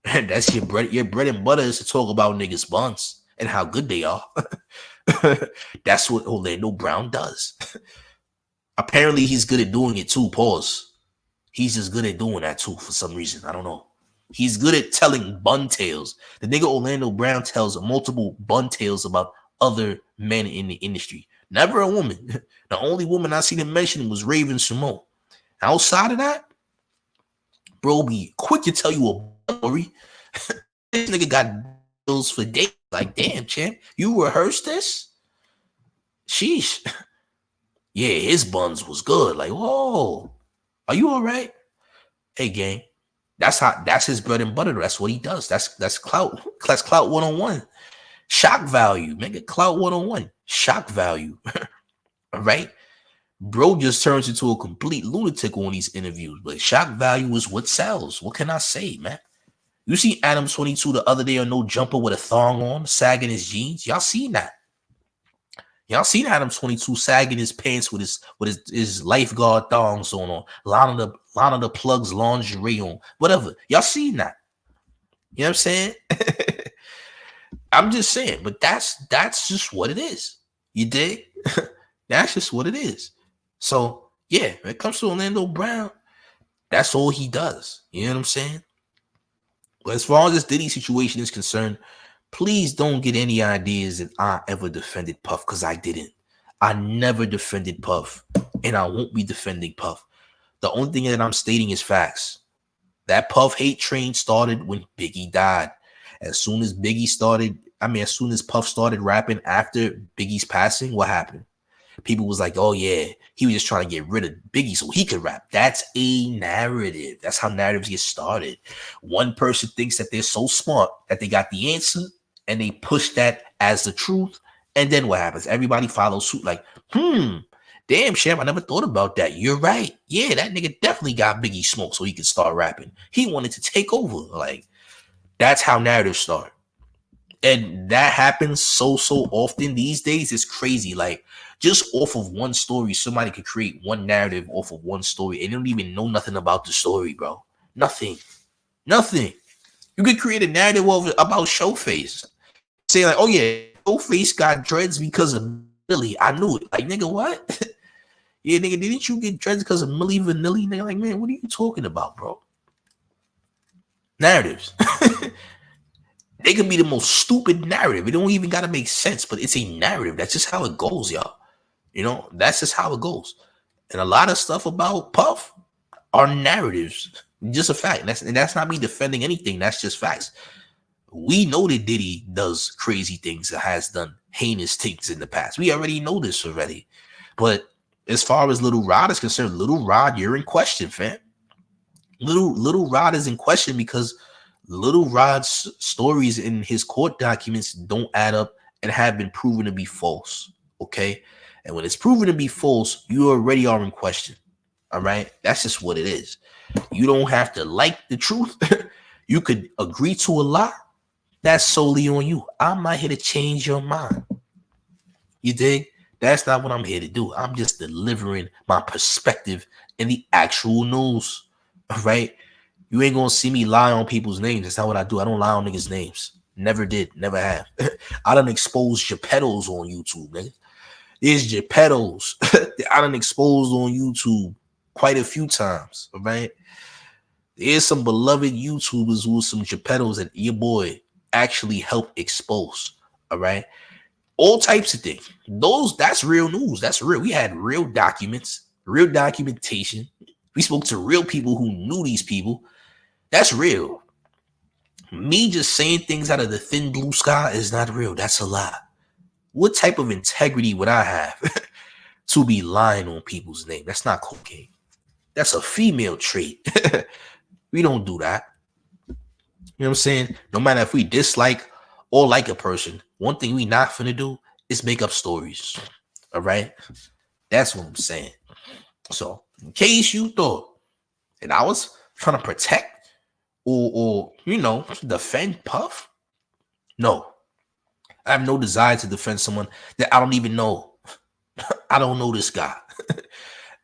Speaker 1: That's your bread. Your bread and butter is to talk about niggas' buns and how good they are. That's what Orlando Brown does. Apparently, he's good at doing it too. Pause. He's just good at doing that too for some reason. I don't know. He's good at telling bun tales. The nigga Orlando Brown tells multiple bun tales about other men in the industry. Never a woman. The only woman I seen him mention was Raven Simone. Outside of that, bro, be quick to tell you a story. This nigga got bills for days. Like, damn, champ, you rehearsed this? Sheesh. Yeah, his buns was good. Like, whoa, are you all right? Hey, gang, that's his bread and butter. That's what he does. That's clout. That's clout 101. Shock value. Make it clout 101. Shock value. All right. Bro just turns into a complete lunatic on these interviews, but shock value is what sells. What can I say, man? You see Adam 22 the other day on No Jumper with a thong on, sagging his jeans. Y'all seen that? Y'all seen Adam 22 sagging his pants with his lifeguard thongs on Lana the Plug's lingerie on, whatever. Y'all seen that? You know what I'm saying? I'm just saying, but that's just what it is. You dig? That's just what it is. So yeah, when it comes to Orlando Brown, that's all he does. You know what I'm saying? But as far as this Diddy situation is concerned, please don't get any ideas that I ever defended Puff, because I didn't. I never defended Puff, and I won't be defending Puff. The only thing that I'm stating is facts. That Puff hate train started when Biggie died. As soon as as soon as Puff started rapping after Biggie's passing, what happened? People was like, oh yeah, he was just trying to get rid of Biggie so he could rap. That's a narrative. That's how narratives get started. One person thinks that they're so smart that they got the answer and they push that as the truth. And then what happens? Everybody follows suit like, damn, Sham, I never thought about that. You're right. Yeah, that nigga definitely got Biggie smoke so he could start rapping. He wanted to take over. Like, that's how narratives start. And that happens so often these days. It's crazy. Like, just off of one story, somebody could create one narrative off of one story, and they don't even know nothing about the story, bro. Nothing. You could create a narrative about Showface. Say like, oh yeah, Showface got dreads because of Millie. I knew it. Like, nigga, what? Yeah, nigga, didn't you get dreads because of Millie Vanilli? Nigga, like, man, what are you talking about, bro? Narratives. They can be the most stupid narrative. It don't even got to make sense, but it's a narrative. That's just how it goes, y'all. You know, that's just how it goes. And a lot of stuff about Puff are narratives. Just a fact. And that's not me defending anything. That's just facts. We know that Diddy does crazy things, that has done heinous things in the past. We already know this already. But as far as Little Rod is concerned, Little Rod, you're in question, fam. Little Rod is in question because Little Rod's stories in his court documents don't add up and have been proven to be false. Okay. And when it's proven to be false, you already are in question. All right. That's just what it is. You don't have to like the truth. You could agree to a lie. That's solely on you. I'm not here to change your mind. You dig? That's not what I'm here to do. I'm just delivering my perspective in the actual news. All right. You ain't gonna see me lie on people's names. That's not what I do. I don't lie on niggas' names. Never did. Never have. I done exposed Geppettos on YouTube, nigga. There's Geppettos. I done exposed on YouTube quite a few times. All right. There's some beloved YouTubers who are some Geppettos that your boy actually helped expose. All right. All types of things. That's real news. That's real. We had real documents, real documentation. We spoke to real people who knew these people. That's real. Me just saying things out of the thin blue sky is not real. That's a lie. What type of integrity would I have to be lying on people's name? That's not cocaine. That's a female trait. We don't do that. You know what I'm saying? No matter if we dislike or like a person, one thing we not finna do is make up stories. All right? That's what I'm saying. So, in case you thought that I was trying to protect or defend Puff, no. I have no desire to defend someone that I don't even know. I don't know this guy.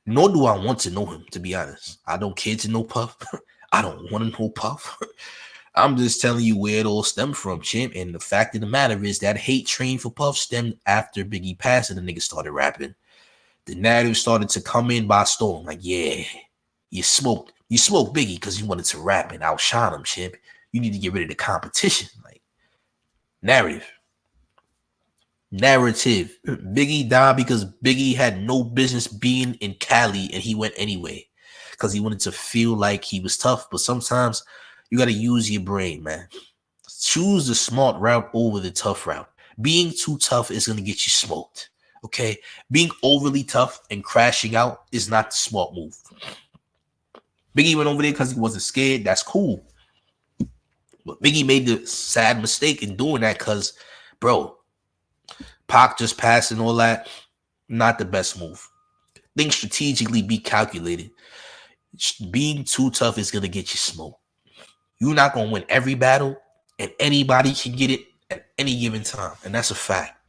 Speaker 1: Nor do I want to know him, to be honest. I don't care to know Puff. I don't want to know Puff. I'm just telling you where it all stemmed from, champ. And the fact of the matter is that hate train for Puff stemmed after Biggie passed and the nigga started rapping. The narrative started to come in by storm. Like, yeah, you smoked Biggie because you wanted to rap and outshine him, champ. You need to get rid of the competition. Like, narrative. Biggie died because Biggie had no business being in Cali and he went anyway because he wanted to feel like he was tough. But sometimes you got to use your brain, man. Choose the smart route over the tough route. Being too tough is going to get you smoked. Okay? Being overly tough and crashing out is not the smart move. Biggie went over there because he wasn't scared. That's cool. But Biggie made the sad mistake in doing that because, bro, Pac just passed and all that. Not the best move. Think strategically, be calculated. Being too tough is going to get you smoked. You're not going to win every battle, and anybody can get it at any given time. And that's a fact.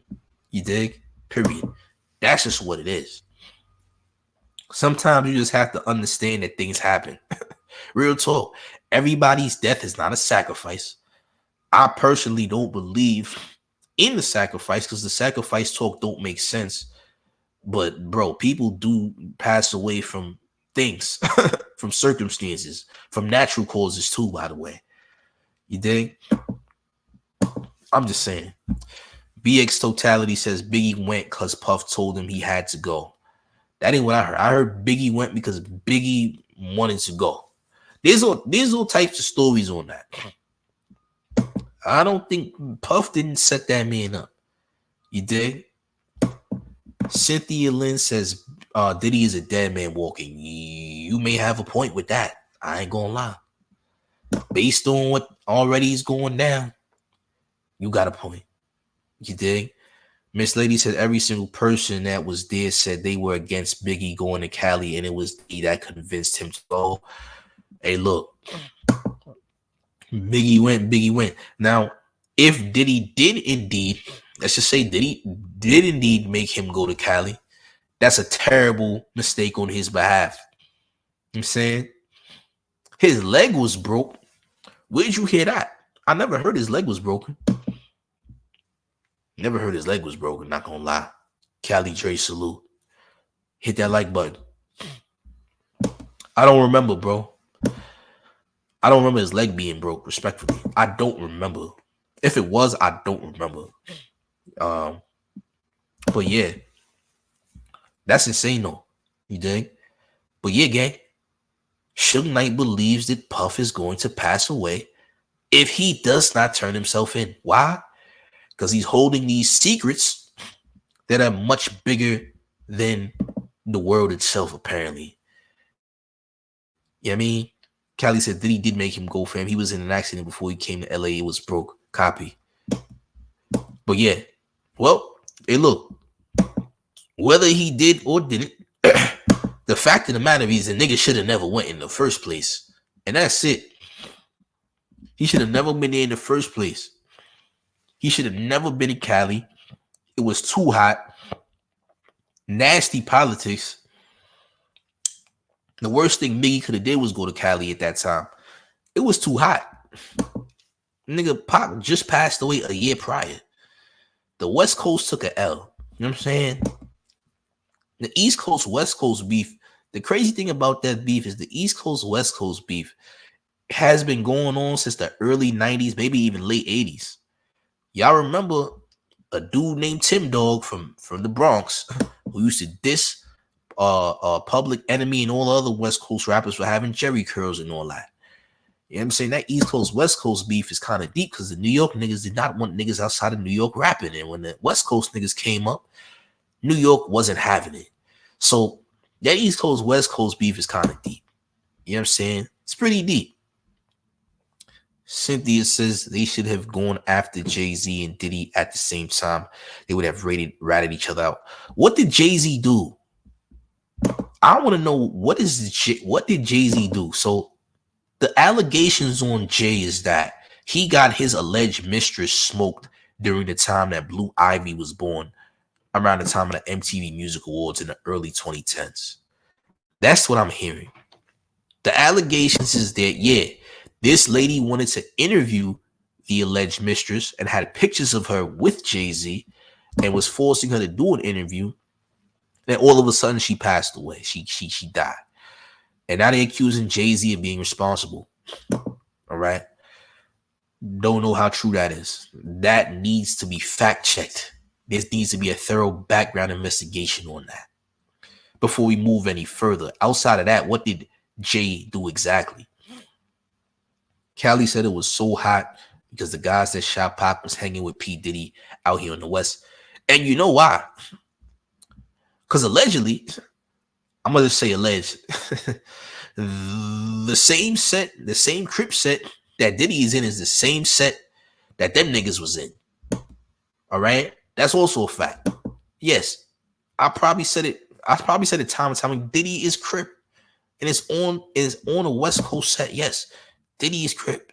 Speaker 1: You dig? Period. That's just what it is. Sometimes you just have to understand that things happen. Real talk. Everybody's death is not a sacrifice. I personally don't believe in the sacrifice because the sacrifice talk don't make sense. But bro, people do pass away from things, from circumstances, from natural causes too, by the way. You dig? I'm just saying. BX Totality says Biggie went because Puff told him he had to go. That ain't what I heard. I heard Biggie went because Biggie wanted to go. There's all types of stories on that. I don't think Puff didn't set that man up. You dig? Cynthia Lynn says Diddy is a dead man walking. You may have a point with that. I ain't gonna lie. Based on what already is going down, you got a point. You dig? Miss Lady said every single person that was there said they were against Biggie going to Cali, and it was Diddy that convinced him to go. Hey, look, Biggie went. Now, if Diddy did indeed, let's just say Diddy did indeed make him go to Cali, that's a terrible mistake on his behalf. You know what I'm saying? His leg was broke. Where'd you hear that? I never heard his leg was broken. Never heard his leg was broken, not gonna lie. Cali Dre salute. Hit that like button. I don't remember, bro. I don't remember his leg being broke, respectfully. I don't remember. If it was, I don't remember. But yeah. That's insane though. You dig? But yeah, gang. Suge Knight believes that Puff is going to pass away if he does not turn himself in. Why? Because he's holding these secrets that are much bigger than the world itself, apparently. You know what I mean? Cali said Diddy did make him go, fam. He was in an accident before he came to LA. It was broke. Copy. But yeah. Well, hey, look. Whether he did or didn't, the fact of the matter is the nigga should have never went in the first place. And that's it. He should have never been there in the first place. He should have never been in Cali. It was too hot. Nasty politics. The worst thing Biggie could have did was go to Cali at that time. It was too hot. Nigga, Pac just passed away a year prior. The West Coast took a L. You know what I'm saying? The East Coast, West Coast beef. The crazy thing about that beef is the East Coast, West Coast beef has been going on since the early 90s, maybe even late 80s. Y'all remember a dude named Tim Dog from the Bronx who used to diss Public Enemy and all the other West Coast rappers for having jerry curls and all that. You know what I'm saying? That East Coast, West Coast beef is kind of deep because the New York niggas did not want niggas outside of New York rapping. And when the West Coast niggas came up, New York wasn't having it. So that East Coast, West Coast beef is kind of deep. You know what I'm saying? It's pretty deep. Cynthia says they should have gone after Jay-Z and Diddy at the same time. They would have ratted each other out. What did Jay-Z do? I want to know what did Jay-Z do? So the allegations on Jay is that he got his alleged mistress smoked during the time that Blue Ivy was born, around the time of the MTV Music Awards in the early 2010s. That's what I'm hearing. The allegations is that, yeah, this lady wanted to interview the alleged mistress and had pictures of her with Jay-Z and was forcing her to do an interview. Then all of a sudden she passed away. She died. And now they're accusing Jay-Z of being responsible. All right. Don't know how true that is. That needs to be fact checked. There needs to be a thorough background investigation on that before we move any further. Outside of that, what did Jay do exactly? Cali said it was so hot because the guys that shot Pac was hanging with P. Diddy out here in the West. And you know why? Because allegedly, I'm going to say alleged, the same Crip set that Diddy is in is the same set that them niggas was in. All right? That's also a fact. Yes, I probably said it time and time. Diddy is Crip. And it's on a West Coast set. Yes, Diddy is Crip.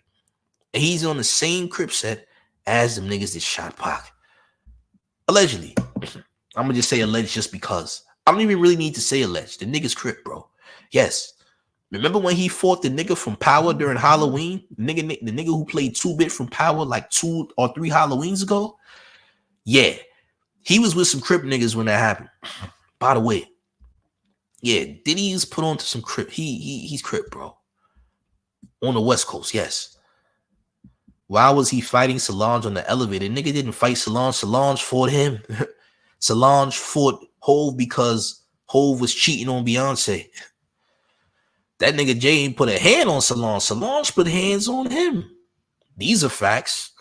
Speaker 1: And he's on the same Crip set as them niggas that shot Pac. Allegedly. I'm going to just say alleged just because. I don't even really need to say alleged. The nigga's Crip, bro. Yes. Remember when he fought the nigga from Power during Halloween? The nigga who played 2-Bit from Power like 2 or 3 Halloweens ago? Yeah. He was with some Crip niggas when that happened. By the way, yeah, Diddy's put on to some Crip. He's Crip, bro. On the West Coast, yes. Why was he fighting Solange on the elevator? Nigga didn't fight Solange. Solange fought him. Solange fought Hove because Hove was cheating on Beyonce. That nigga Jay ain't put a hand on Solange. Solange put hands on him. These are facts.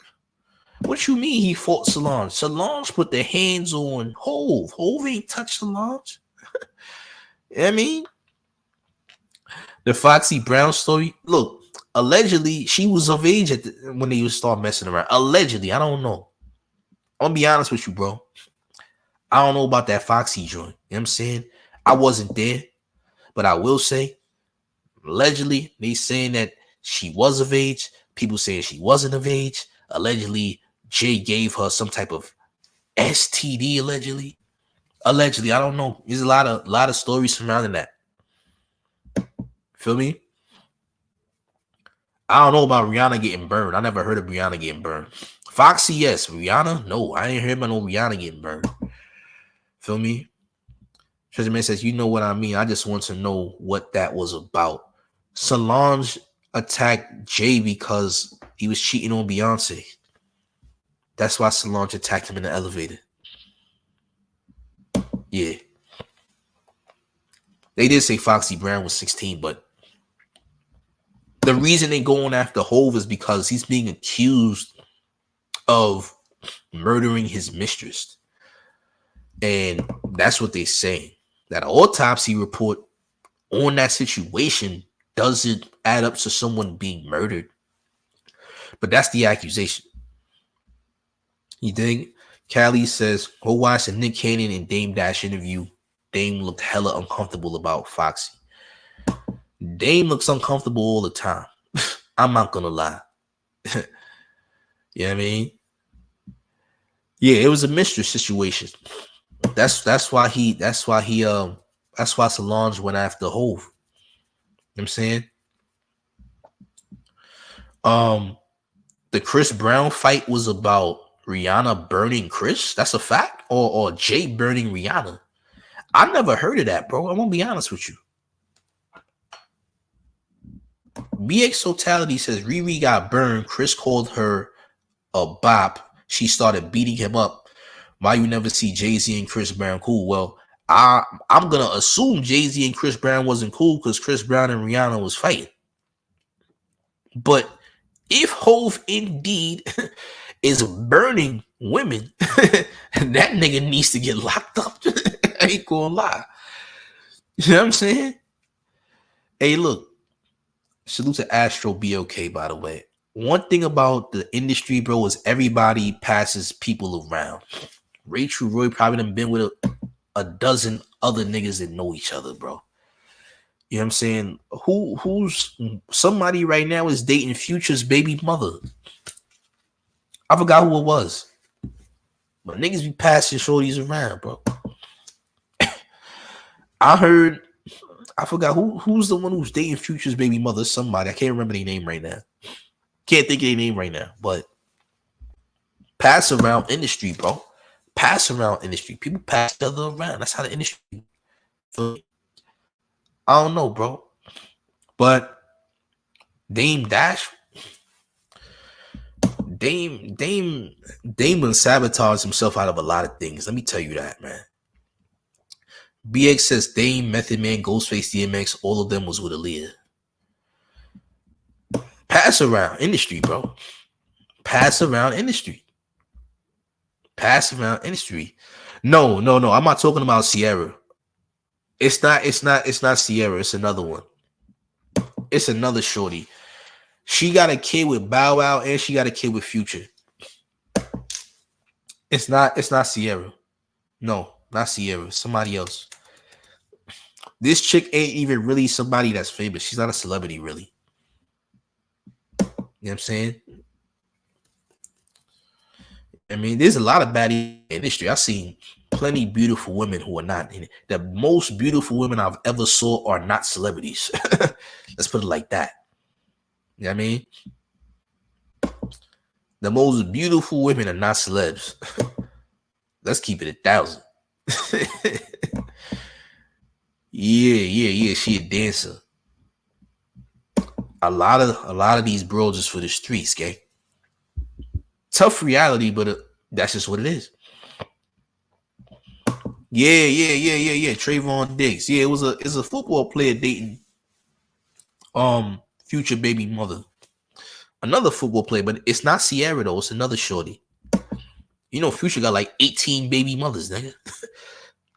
Speaker 1: What you mean he fought Solange? Solange put the hands on Hove. Hove ain't touched Solange. I mean, the Foxy Brown story. Look, allegedly, she was of age when they used to start messing around. Allegedly, I don't know. I'm gonna be honest with you, bro. I don't know about that Foxy joint. You know what I'm saying? I wasn't there, but I will say, allegedly, they saying that she was of age. People saying she wasn't of age. Allegedly, Jay gave her some type of STD. Allegedly, I don't know. There's a lot of stories surrounding that. Feel me? I don't know about Rihanna getting burned. I never heard of Rihanna getting burned. Foxy, yes. Rihanna, no. I ain't heard about no Rihanna getting burned. Feel me? Treasure Man says, you know what I mean. I just want to know what that was about. Solange attacked Jay because he was cheating on Beyonce. That's why Solange attacked him in the elevator. Yeah. They did say Foxy Brown was 16, but the reason they going after Hove is because he's being accused of murdering his mistress. And that's what they're saying. That autopsy report on that situation doesn't add up to someone being murdered. But that's the accusation. You think? Callie says, go watch the Nick Cannon and Dame Dash interview. Dame looked hella uncomfortable about Foxy. Dame looks uncomfortable all the time. I'm not gonna lie. You know what I mean? Yeah, it was a mistress situation. That's why Solange went after Hove. You know what I'm saying? The Chris Brown fight was about Rihanna burning Chris. That's a fact? Or Jay burning Rihanna. I never heard of that, bro. I'm gonna be honest with you. BX Totality says Riri got burned. Chris called her a bop. She started beating him up. Why you never see Jay-Z and Chris Brown cool? Well, I'm gonna assume Jay-Z and Chris Brown wasn't cool because Chris Brown and Rihanna was fighting. But if Hove indeed is burning women, that nigga needs to get locked up. I ain't gonna lie. You know what I'm saying? Hey, look. Salute to Astro BOK, by the way. One thing about the industry, bro, is everybody passes people around. Ray True Roy probably done been with a dozen other niggas that know each other, bro. You know what I'm saying? Who's somebody right now is dating Future's baby mother. I forgot who it was. But niggas be passing shorties around, bro. I forgot who's the one who's dating Future's baby mother. Somebody. I can't remember their name right now. Can't think of their name right now. But pass around industry, bro. Pass around industry. People pass each other around. That's how the industry. I don't know, bro. But Dame Dash. Dame will sabotage himself out of a lot of things. Let me tell you that, man. BX says Dame, Method Man, Ghostface, DMX, all of them was with Aaliyah. Pass around industry, bro. Pass around industry. Pass around industry. No. I'm not talking about Sierra. It's not Sierra. It's another one. It's another shorty. She got a kid with Bow Wow and she got a kid with Future. It's not Sierra. No, not Sierra. Somebody else. This chick ain't even really somebody that's famous. She's not a celebrity, really. You know what I'm saying? I mean, there's a lot of baddies in the industry. I've seen plenty beautiful women who are not in it. The most beautiful women I've ever saw are not celebrities. Let's put it like that. You know what I mean? The most beautiful women are not celebs. Let's keep it 1,000. Yeah. She a dancer. A lot of these bros is for the streets, gang. Tough reality, but that's just what it is. Yeah. Trayvon Diggs. Yeah, it's a football player dating future baby mother. Another football player, but it's not Sierra though. It's another shorty. You know, Future got like 18 baby mothers, nigga.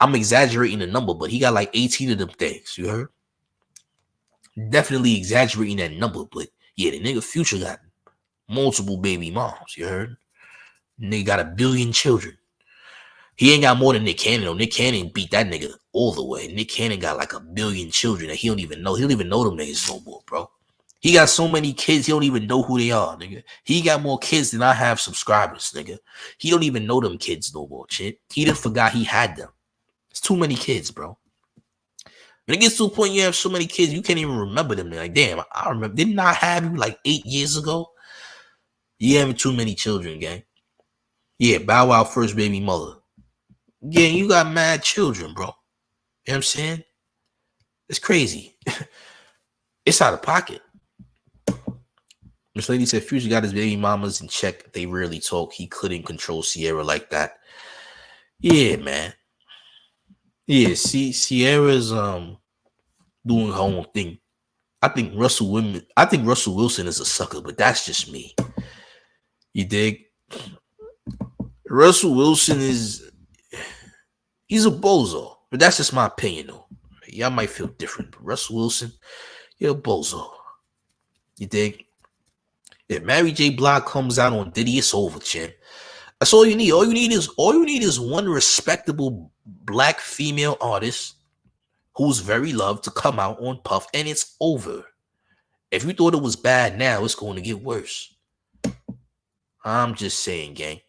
Speaker 1: I'm exaggerating the number, but he got like 18 of them things. You heard? Definitely exaggerating that number, but yeah, the nigga Future got multiple baby moms. You heard? Nigga got 1 billion children. He ain't got more than Nick Cannon though. Nick Cannon beat that nigga all the way. Nick Cannon got like 1 billion children that he don't even know. He don't even know them niggas no more, bro. He got so many kids, he don't even know who they are, nigga. He got more kids than I have subscribers, nigga. He don't even know them kids no more, shit. He done forgot he had them. It's too many kids, bro. When it gets to a point you have so many kids, you can't even remember them. Like, damn, I remember. Didn't I have you like 8 years ago? You having too many children, gang. Yeah, Bow Wow first baby mother. Yeah, you got mad children, bro. You know what I'm saying? It's crazy. It's out of pocket. Miss Lady said Future got his baby mamas in check. They rarely talk. He couldn't control Sierra like that. Yeah, man. Yeah, see, Sierra's doing her own thing. I think Russell Wilson is a sucker, but that's just me. You dig? Russell Wilson he's a bozo, but that's just my opinion, though. Y'all might feel different, but Russell Wilson, you're a bozo. You dig? If Mary J. Blige comes out on Diddy, it's over, champ. That's all you need. All you need is one respectable black female artist who's very loved to come out on Puff, and it's over. If you thought it was bad now, it's going to get worse. I'm just saying, gang.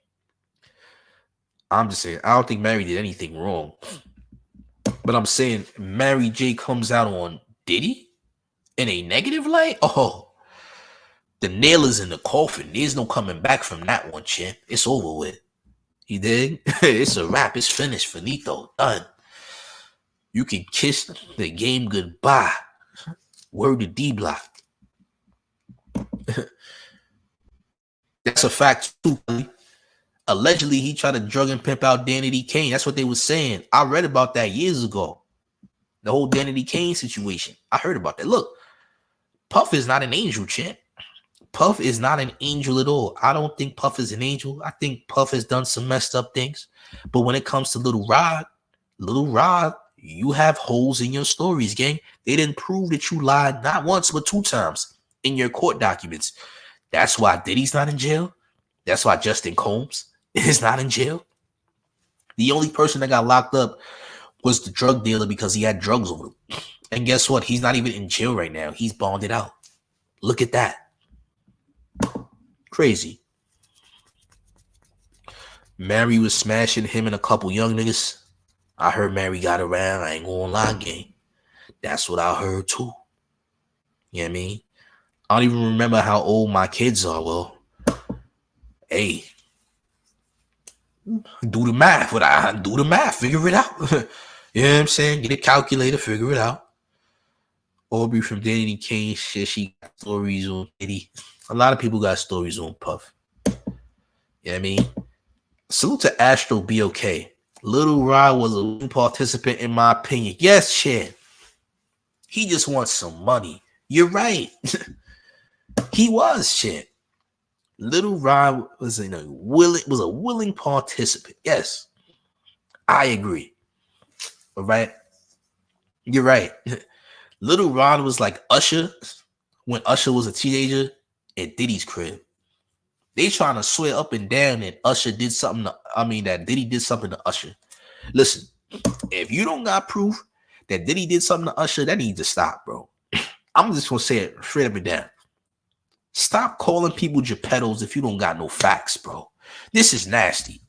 Speaker 1: I'm just saying. I don't think Mary did anything wrong. But I'm saying Mary J. comes out on Diddy in a negative light? Oh, the nail is in the coffin. There's no coming back from that one, champ. It's over with. You dig? It's a wrap. It's finished. Finito. Done. You can kiss the game goodbye. Word to D-Block. That's a fact, too. Allegedly, he tried to drug and pimp out Danny D. Kane. That's what they were saying. I read about that years ago. The whole Danny D. Kane situation. I heard about that. Look, Puff is not an angel, champ. Puff is not an angel at all. I don't think Puff is an angel. I think Puff has done some messed up things. But when it comes to Little Rod, you have holes in your stories, gang. They didn't prove that you lied not once, but 2 times in your court documents. That's why Diddy's not in jail. That's why Justin Combs is not in jail. The only person that got locked up was the drug dealer because he had drugs on him. And guess what? He's not even in jail right now. He's bonded out. Look at that. Crazy. Mary was smashing him and a couple young niggas. I heard Mary got around. I ain't gonna lie, gang. That's what I heard too. You know what I mean? I don't even remember how old my kids are. Well, hey, do the math. Do the math. Figure it out. You know what I'm saying? Get a calculator. Figure it out. Aubrey from Danny Kane says she got stories on Diddy. A lot of people got stories on Puff. You know what I mean? Salute to Astro BOK. Little Rod was a participant in my opinion. Yes, Chad. He just wants some money. You're right. He was, Chad. Little Rod was a willing participant. Yes. I agree. All right. You're right. Little Rod was like Usher when Usher was a teenager at Diddy's crib. They trying to swear up and down that that Diddy did something to Usher. Listen, if you don't got proof that Diddy did something to Usher, that needs to stop, bro. I'm just gonna say it straight up and down. Stop calling people Geppettos if you don't got no facts, bro. This is nasty.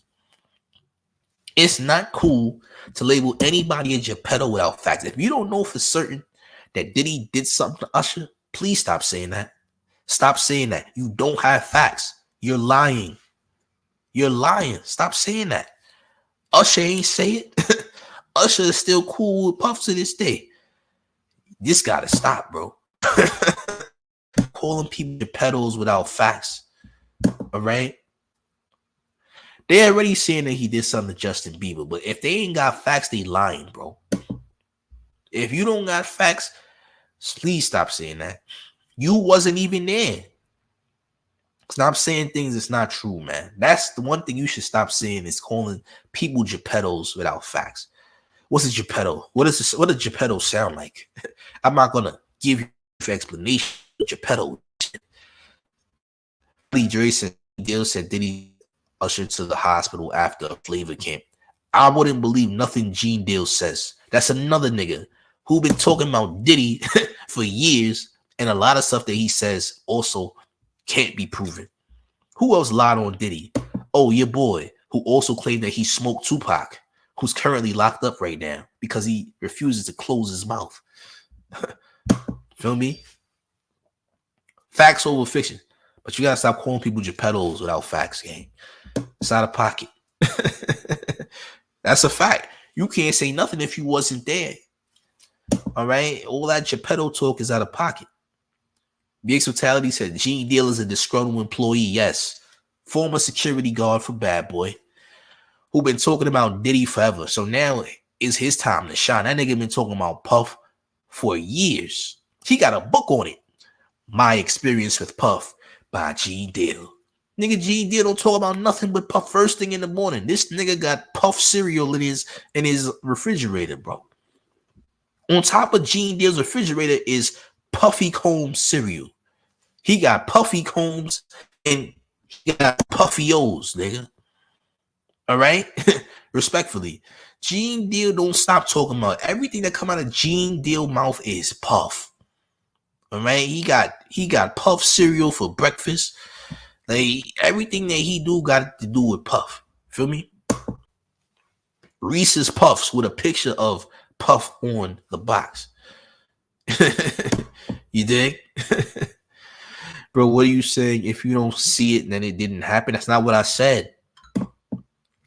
Speaker 1: It's not cool to label anybody a Geppetto without facts. If you don't know for certain that Diddy did something to Usher, please stop saying that. Stop saying that. You don't have facts. You're lying. You're lying. Stop saying that. Usher ain't say it. Usher is still cool with Puff to this day. This gotta stop, bro. Calling people Geppettos without facts. All right? They're already saying that he did something to Justin Bieber, but if they ain't got facts, they lying, bro. If you don't got facts, please stop saying that. You wasn't even there. Stop saying things that's not true, man. That's the one thing you should stop saying is calling people Geppettos without facts. What's a Geppetto? What does Geppetto sound like? I'm not gonna give you an explanation. Geppetto. Dre said Dale said Diddy ushered to the hospital after a flavor camp. I wouldn't believe nothing Gene Dale says. That's another nigga who been talking about Diddy for years, and a lot of stuff that he says also can't be proven. Who else lied on Diddy? Oh, your boy, who also claimed that he smoked Tupac, who's currently locked up right now because he refuses to close his mouth. Feel me? Facts over fiction. But you gotta stop calling people Geppettos without facts, gang. It's out of pocket. That's a fact. You can't say nothing if you wasn't there. All right? All that Geppetto talk is out of pocket. BX Totality said Gene Deal is a disgruntled employee. Yes. Former security guard for Bad Boy, who been talking about Diddy forever. So now is his time to shine. That nigga been talking about Puff for years. He got a book on it. My Experience with Puff by Gene Deal. Nigga, Gene Deal don't talk about nothing but Puff first thing in the morning. This nigga got Puff cereal in his refrigerator, bro. On top of Gene Deal's refrigerator is Puffy Combs cereal. He got Puffy Combs and he got Puffy O's, nigga. All right? Respectfully. Gene Deal don't stop talking about everything that come out of Gene Deal mouth is Puff. All right? He got Puff cereal for breakfast. Like everything that he do got to do with Puff. Feel me? Reese's Puffs with a picture of Puff on the box. You dig? Bro, what are you saying? If you don't see it, then it didn't happen. That's not what I said.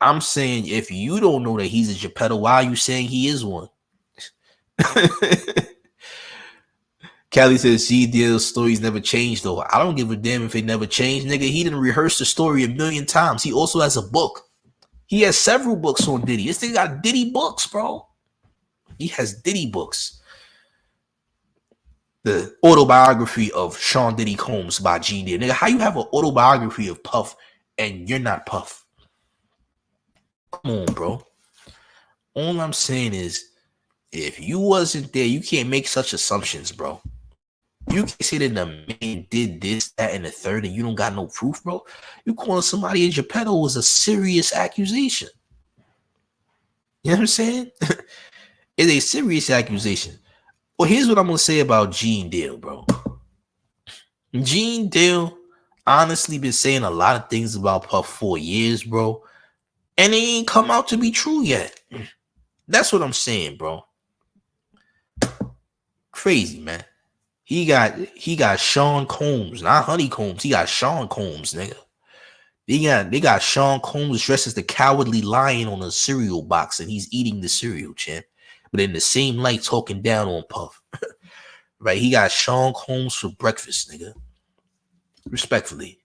Speaker 1: I'm saying if you don't know that he's a Geppetto, why are you saying he is one? Callie says C-Deal's stories never changed, though. I don't give a damn if it never changed. Nigga, he didn't rehearse the story 1,000,000 times. He also has a book. He has several books on Diddy. This thing got Diddy books, bro. He has Diddy books. The autobiography of Sean Diddy Combs by Gene Deal. Nigga, how you have an autobiography of Puff and you're not Puff? Come on, bro. All I'm saying is, if you wasn't there, you can't make such assumptions, bro. You can't say that the man did this, that, and the third, and you don't got no proof, bro. You calling somebody a Geppetto was a serious accusation. You know what I'm saying? It's a serious accusation. Well, here's what I'm going to say about Gene Deal, bro. Gene Deal honestly been saying a lot of things about Puff for years, bro. And they ain't come out to be true yet. That's what I'm saying, bro. Crazy, man. He got Sean Combs, not Honeycombs. He got Sean Combs, nigga. They got Sean Combs dressed as the cowardly lion on a cereal box, and he's eating the cereal, champ. But in the same light, talking down on Puff. Right? He got Sean Combs for breakfast, nigga. Respectfully.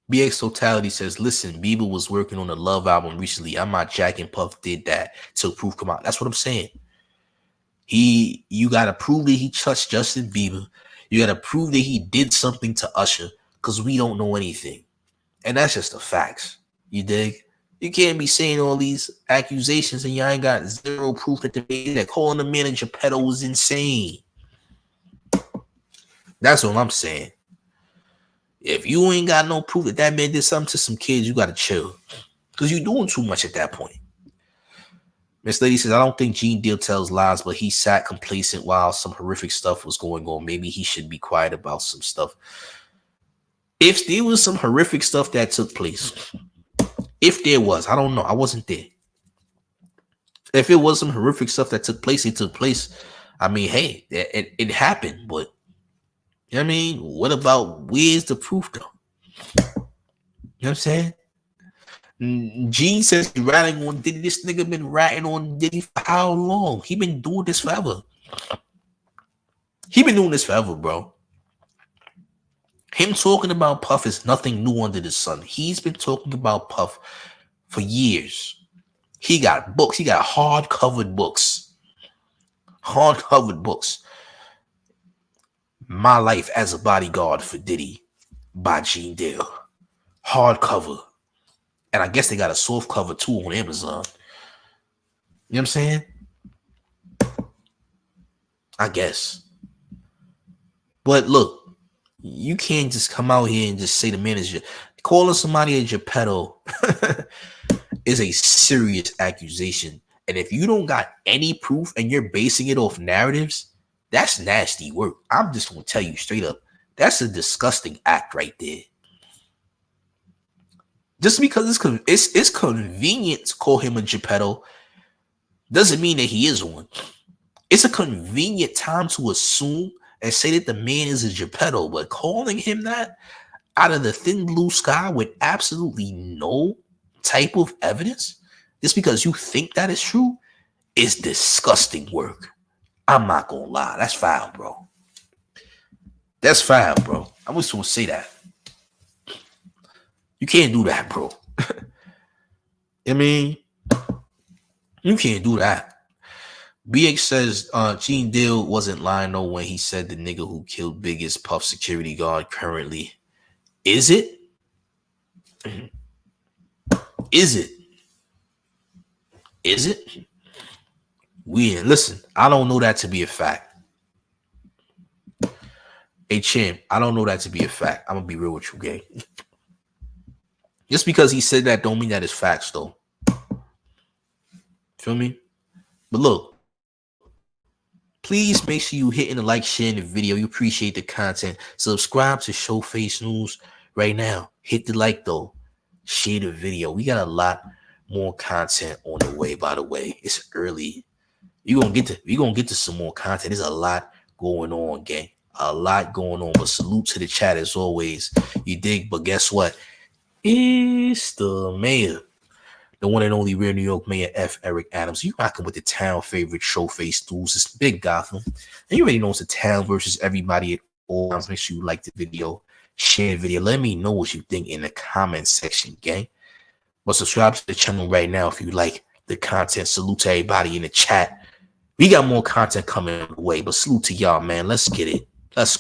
Speaker 1: BX Totality says, listen, Bieber was working on a Love album recently. I'm not jacking Puff did that till proof come out. That's what I'm saying. You gotta prove that he touched Justin Bieber. You gotta prove that he did something to Usher, because we don't know anything. And that's just the facts. You dig? You can't be saying all these accusations and you ain't got zero proof that that calling the man a Geppetto was insane. That's what I'm saying. If you ain't got no proof that that man did something to some kids, you gotta chill, because you're doing too much at that point. Miss Lady says, I don't think Gene Deal tells lies, but he sat complacent while some horrific stuff was going on. Maybe he should be quiet about some stuff. If there was some horrific stuff that took place, if there was, I don't know, I wasn't there. If it was some horrific stuff that took place, it took place. I mean, hey, it happened, but you know what I mean, what about where's the proof though? You know what I'm saying? Gene says he's ratting on Diddy. This nigga been ratting on Diddy for how long? He been doing this forever. He been doing this forever, bro. Him talking about Puff is nothing new under the sun. He's been talking about Puff for years. He got books. He got hard-covered books. Hard-covered books. My Life as a Bodyguard for Diddy by Gene Dale. Hardcover. And I guess they got a soft cover too on Amazon. You know what I'm saying? I guess. But look, you can't just come out here and just say the man is calling somebody a Geppetto is a serious accusation. And if you don't got any proof and you're basing it off narratives, that's nasty work. I'm just gonna tell you straight up. That's a disgusting act right there. Just because it's convenient to call him a Geppetto doesn't mean that he is one. It's a convenient time to assume and say that the man is a Geppetto, but calling him that out of the thin blue sky with absolutely no type of evidence, just because you think that is true, is disgusting work. I'm not gonna lie. That's foul, bro. That's foul, bro. I was gonna say that. You can't do that, bro. I mean, you can't do that. BX says Gene Deal wasn't lying though when he said the nigga who killed Big is Puff security guard currently. Is it? Is it? Is it? Weird. Listen, I don't know that to be a fact. Hey, Champ, I don't know that to be a fact. I'm gonna be real with you, gang. Just because he said that don't mean that it's facts, though. Feel me? But look, please make sure you hitting the like, share the video. You appreciate the content. Subscribe to Showface News right now. Hit the like, though. Share the video. We got a lot more content on the way, by the way. It's early. We're gonna get to some more content. There's a lot going on, gang. A lot going on. But salute to the chat as always. You dig? But guess what? It's the mayor, the one and only real New York Mayor F. Eric Adams. You rocking with the town favorite Showface News. It's Big Gotham. And you already know it's the town versus everybody at all times. Make sure you like the video, share the video. Let me know what you think in the comment section, gang. But subscribe to the channel right now if you like the content. Salute to everybody in the chat. We got more content coming away, but salute to y'all, man. Let's get it. Let's